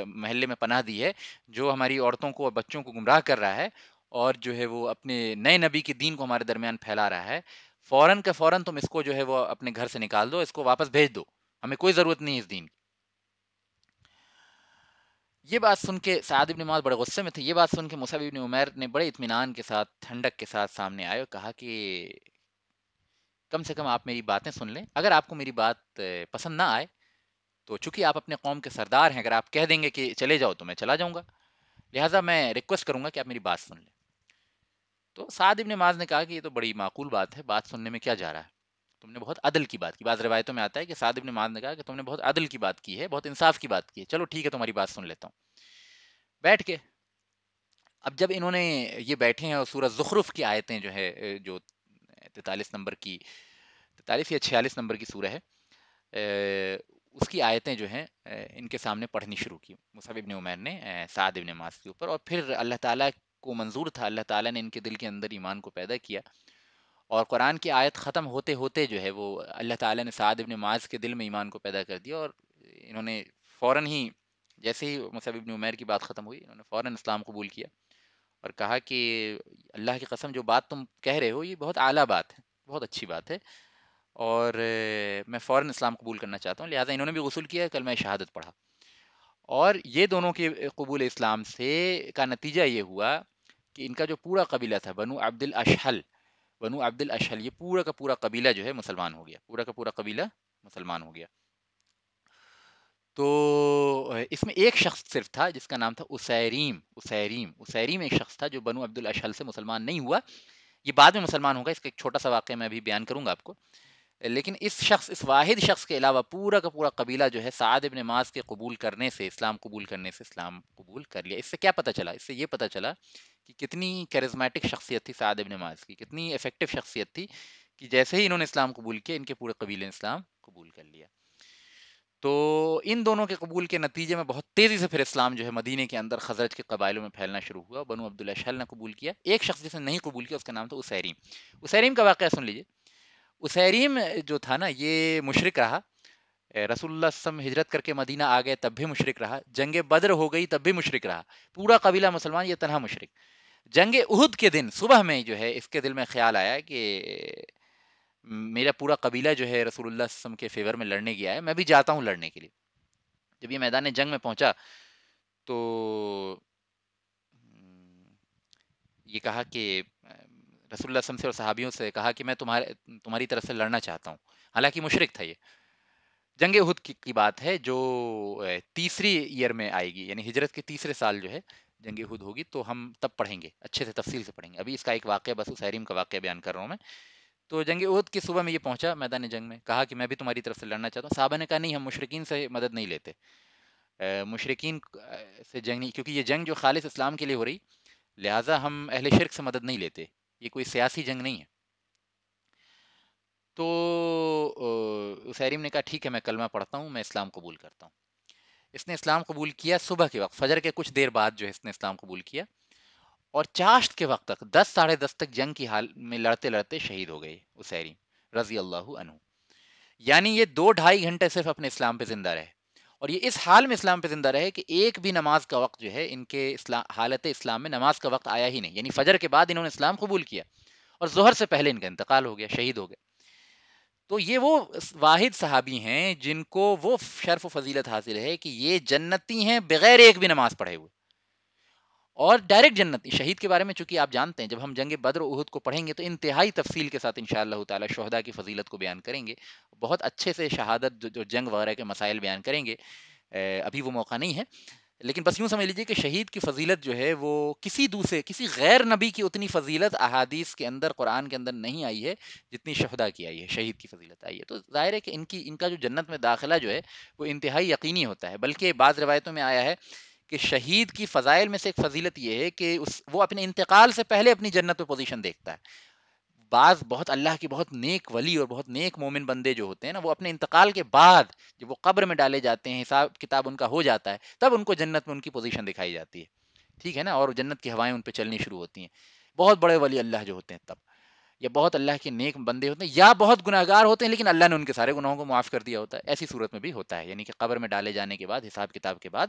محلے میں پناہ دی ہے, جو ہماری عورتوں کو اور بچوں کو گمراہ کر رہا ہے, اور جو ہے وہ اپنے نئے نبی کے دین کو ہمارے درمیان پھیلا رہا ہے, فوراً کے فوراً تم اس کو جو ہے وہ اپنے گھر سے نکال دو, اس کو واپس بھیج دو, ہمیں کوئی ضرورت نہیں اس دین کی. یہ بات سن کے سعد ابن معاذ بڑے غصے میں تھے. یہ بات سن کے مصعب ابن عمیر نے بڑے اطمینان کے ساتھ, ٹھنڈک کے ساتھ سامنے آئے اور کہا کہ کم سے کم آپ میری باتیں سن لیں, اگر آپ کو میری بات پسند نہ آئے تو چونکہ آپ اپنے قوم کے سردار ہیں, اگر آپ کہہ دیں گے کہ چلے جاؤ تو میں چلا جاؤں گا, لہٰذا میں ریکویسٹ کروں گا کہ آپ میری بات سن لیں. تو سعد ابن معاذ نے کہا کہ یہ تو بڑی معقول بات ہے, بات سننے میں کیا جا رہا ہے, تم نے بہت عدل کی بات کی. بعض روایتوں میں آتا ہے کہ سعد ابن معاذ نے کہا کہ تم نے بہت عدل کی بات کی ہے, بہت انصاف کی بات کی ہے, چلو ٹھیک ہے تمہاری بات سن لیتا ہوں. بیٹھ کے اب جب انہوں نے یہ بیٹھے ہیں اور سورہ زخرف کی آیتیں جو ہے جو 43 نمبر کی 43 یا 46 نمبر کی سورہ ہے، اس کی آیتیں جو ہیں ان کے سامنے پڑھنی شروع کی مصعب ابن عمیر نے سعد ابن معاذ کے اوپر، اور پھر اللہ تعالیٰ کو منظور تھا، اللہ تعالیٰ نے ان کے دل کے اندر ایمان کو پیدا کیا، اور قرآن کی آیت ختم ہوتے ہوتے جو ہے وہ اللہ تعالیٰ نے سعد ابن معاذ کے دل میں ایمان کو پیدا کر دیا، اور انہوں نے فوراً ہی، جیسے ہی مصعب ابن عمیر کی بات ختم ہوئی، انہوں نے فوراً اسلام قبول کیا اور کہا کہ اللہ کی قسم جو بات تم کہہ رہے ہو یہ بہت اعلیٰ بات ہے، بہت اچھی بات ہے، اور میں فوراً اسلام قبول کرنا چاہتا ہوں، لہٰذا انہوں نے بھی غسل کیا، کلمہ شہادت پڑھا، اور یہ دونوں کے قبول اسلام سے کا نتیجہ یہ ہوا کہ ان کا جو پورا قبیلہ تھا بنو عبد الاشحل، یہ پورا کا پورا قبیلہ جو ہے مسلمان ہو گیا، پورا کا پورا قبیلہ مسلمان ہو گیا۔ تو اس میں ایک شخص صرف تھا جس کا نام تھا اسیریم ایک شخص تھا جو بنو عبد الاشحل سے مسلمان نہیں ہوا، یہ بعد میں مسلمان ہوگا، اس کا ایک چھوٹا سا واقعہ میں ابھی بیان کروں گا آپ کو، لیکن اس واحد شخص کے علاوہ پورا کا پورا قبیلہ جو ہے سعد ابن معاذ کے قبول کرنے سے، اسلام قبول کرنے سے اسلام قبول کر لیا۔ اس سے کیا پتہ چلا؟ اس سے یہ پتہ چلا کہ کتنی کیرزمیٹک شخصیت تھی سعد ابن معاذ کی، کتنی افیکٹو شخصیت تھی کہ جیسے ہی انہوں نے اسلام قبول کیا، ان کے پورے قبیلے نے اسلام قبول کر لیا۔ تو ان دونوں کے قبول کے نتیجے میں بہت تیزی سے پھر اسلام جو ہے مدینے کے اندر خزرج کے قبائلوں میں پھیلنا شروع ہوا، بنو عبد الاشحل نے قبول کیا، ایک شخص جس نے نہیں قبول کیا اس کا نام تھا اسیریم کا واقعہ سن لیجئے۔ اسیریم جو تھا نا یہ مشرک رہا، رسول اللہ صلی اللہ علیہ وسلم ہجرت کر کے مدینہ آ گئے تب بھی مشرک رہا، جنگ بدر ہو گئی تب بھی مشرک رہا، پورا قبیلہ مسلمان، یہ تنہا مشرک۔ جنگ احد کے دن صبح میں جو ہے اس کے دل میں خیال آیا کہ میرا پورا قبیلہ جو ہے رسول اللہ صلی اللہ علیہ وسلم کے فیور میں لڑنے گیا ہے، میں بھی جاتا ہوں لڑنے کے لیے۔ جب یہ میدان جنگ میں پہنچا تو یہ کہا کہ رسول اللہ صلی اللہ علیہ وسلم سے اور صحابیوں سے کہا کہ میں تمہاری طرف سے لڑنا چاہتا ہوں، حالانکہ مشرک تھا یہ۔ جنگ احد کی بات ہے جو تیسری ایئر میں آئے گی، یعنی ہجرت کے تیسرے سال جو ہے جنگ احد ہوگی، تو ہم تب پڑھیں گے، اچھے سے تفصیل سے پڑھیں گے، ابھی اس کا ایک واقعہ بس اسیریم کا واقعہ بیان کر رہا ہوں میں۔ تو جنگ احد کی صبح میں یہ پہنچا میدان جنگ میں، کہا کہ میں بھی تمہاری طرف سے لڑنا چاہتا ہوں، صحابہ نے کہا نہیں، ہم مشرکین سے مدد نہیں لیتے، مشرکین سے جنگ نہیں، کیونکہ یہ جنگ جو خالص اسلام کے لیے ہو رہی، لہٰذا ہم اہل شرک سے مدد نہیں لیتے، یہ کوئی سیاسی جنگ نہیں ہے۔ تو اسیریم نے کہا ٹھیک ہے میں کلمہ پڑھتا ہوں، میں اسلام قبول کرتا ہوں۔ اس نے اسلام قبول کیا صبح کے وقت، فجر کے کچھ دیر بعد جو ہے اس نے اسلام قبول کیا، اور چاشت کے وقت تک 10 ساڑھے 10 تک جنگ کی حال میں لڑتے لڑتے شہید ہو گئے اسیریم رضی اللہ عنہ، یعنی یہ 2 ڈھائی گھنٹے صرف اپنے اسلام پہ زندہ رہے، اور یہ اس حال میں اسلام پہ زندہ رہے کہ ایک بھی نماز کا وقت جو ہے ان کے حالت اسلام میں نماز کا وقت آیا ہی نہیں، یعنی فجر کے بعد انہوں نے اسلام قبول کیا اور ظہر سے پہلے ان کا انتقال ہو گیا، شہید ہو گئے۔ تو یہ وہ واحد صحابی ہیں جن کو وہ شرف و فضیلت حاصل ہے کہ یہ جنتی ہیں بغیر ایک بھی نماز پڑھے ہوئے، اور ڈائریکٹ جنتی۔ شہید کے بارے میں چونکہ آپ جانتے ہیں، جب ہم جنگ بدر و احد کو پڑھیں گے تو انتہائی تفصیل کے ساتھ انشاءاللہ تعالی شہداء کی فضیلت کو بیان کریں گے، بہت اچھے سے شہادت جو جنگ وغیرہ کے مسائل بیان کریں گے، ابھی وہ موقع نہیں ہے، لیکن بس یوں سمجھ لیجئے کہ شہید کی فضیلت جو ہے وہ کسی غیر نبی کی اتنی فضیلت احادیث کے اندر، قرآن کے اندر نہیں آئی ہے جتنی شہداء کی آئی ہے، شہید کی فضیلت آئی ہے۔ تو ظاہر ہے کہ ان کا جو جنت میں داخلہ جو ہے وہ انتہائی یقینی ہوتا ہے، بلکہ بعض روایتوں میں آیا ہے کہ شہید کی فضائل میں سے ایک فضیلت یہ ہے کہ وہ اپنے انتقال سے پہلے اپنی جنت پہ پوزیشن دیکھتا ہے۔ بعض بہت اللہ کی بہت نیک ولی اور بہت نیک مومن بندے جو ہوتے ہیں نا، وہ اپنے انتقال کے بعد جب وہ قبر میں ڈالے جاتے ہیں، حساب کتاب ان کا ہو جاتا ہے، تب ان کو جنت میں ان کی پوزیشن دکھائی جاتی ہے، ٹھیک ہے نا، اور جنت کی ہوائیں ان پہ چلنی شروع ہوتی ہیں۔ بہت بڑے ولی اللہ جو ہوتے ہیں تب، یا بہت اللہ کے نیک بندے ہوتے ہیں، یا بہت گناہ گار ہوتے ہیں لیکن اللہ نے ان کے سارے گناہوں کو معاف کر دیا ہوتا ہے، ایسی صورت میں بھی ہوتا ہے، یعنی کہ قبر میں ڈالے جانے کے بعد، حساب کتاب کے بعد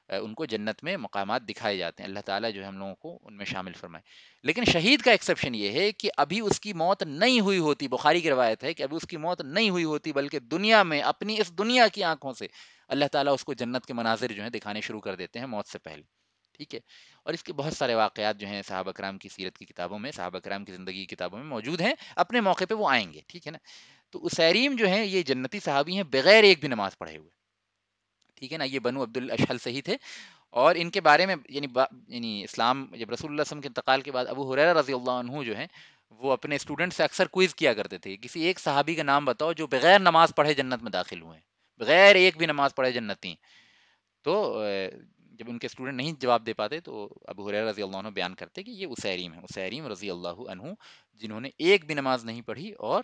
ان کو جنت میں مقامات دکھائے جاتے ہیں، اللہ تعالیٰ جو ہے ہم لوگوں کو ان میں شامل فرمائے۔ لیکن شہید کا ایکسیپشن یہ ہے کہ ابھی اس کی موت نہیں ہوئی ہوتی، بخاری کی روایت ہے کہ ابھی اس کی موت نہیں ہوئی ہوتی، بلکہ دنیا میں اپنی اس دنیا کی آنکھوں سے اللہ تعالیٰ اس کو جنت کے مناظر جو ہیں دکھانے شروع کر دیتے ہیں موت سے پہلے، ٹھیک ہے۔ اور اس کے بہت سارے واقعات جو ہیں صحابہ کرام کی سیرت کی کتابوں میں، صحابہ کرام کی زندگی کی کتابوں میں موجود ہیں، اپنے موقع پہ وہ آئیں گے، ٹھیک ہے نا۔ تو اسیریم جو ہیں یہ جنتی صحابی ہیں بغیر ایک بھی نماز پڑھے ہوئے، ٹھیک ہے نا، یہ بنو عبد الاشحل سے ہی تھے، اور ان کے بارے میں یعنی اسلام جب رسول اللہ صلی اللہ علیہ وسلم کے انتقال کے بعد ابو ہریرہ رضی اللہ عنہ جو ہیں وہ اپنے اسٹوڈنٹ سے اکثر کوئز کیا کرتے تھے، کسی ایک صحابی کا نام بتاؤ جو بغیر نماز پڑھے جنت میں داخل ہوئے ہیں، بغیر ایک بھی نماز پڑھے جنتی۔ تو جب ان کے اسٹوڈنٹ نہیں جواب دے پاتے تو ابو ہریرہ رضی اللہ عنہ بیان کرتے کہ یہ اسیریم ہیں، اسیریم رضی اللہ عنہ، جنہوں نے ایک بھی نماز نہیں پڑھی اور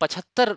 75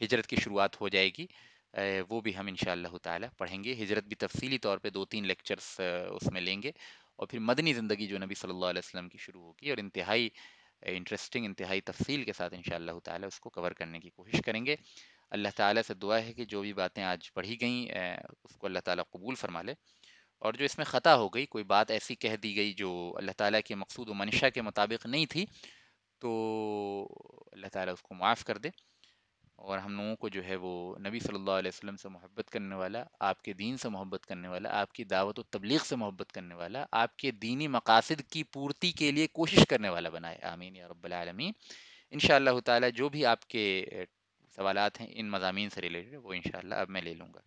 ہجرت کی شروعات ہو جائے گی، وہ بھی ہم انشاءاللہ تعالی پڑھیں گے. ہجرت بھی تفصیلی طور پہ 2-3 لیکچرز اس میں لیں گے، اور پھر مدنی زندگی جو نبی صلی اللہ علیہ وسلم کی شروع ہوگی، اور انتہائی انٹرسٹنگ، انتہائی تفصیل کے ساتھ انشاءاللہ تعالی اس کو کور کرنے کی کوشش کریں گے. اللہ تعالیٰ سے دعا ہے کہ جو بھی باتیں آج پڑھی گئیں اس کو اللہ تعالیٰ قبول فرما لے، اور جو اس میں خطا ہو گئی، کوئی بات ایسی کہہ دی گئی جو اللہ تعالیٰ کے مقصود و منشا کے مطابق نہیں تھی، تو اللہ تعالیٰ اس کو معاف کر دے، اور ہم لوگوں کو جو ہے وہ نبی صلی اللہ علیہ وسلم سے محبت کرنے والا، آپ کے دین سے محبت کرنے والا، آپ کی دعوت و تبلیغ سے محبت کرنے والا، آپ کے دینی مقاصد کی پورتی کے لیے کوشش کرنے والا بنائے. آمین یا رب العالمین. انشاءاللہ تعالی جو بھی آپ کے سوالات ہیں ان مضامین سے ریلیٹڈ، وہ انشاءاللہ اب میں لے لوں گا.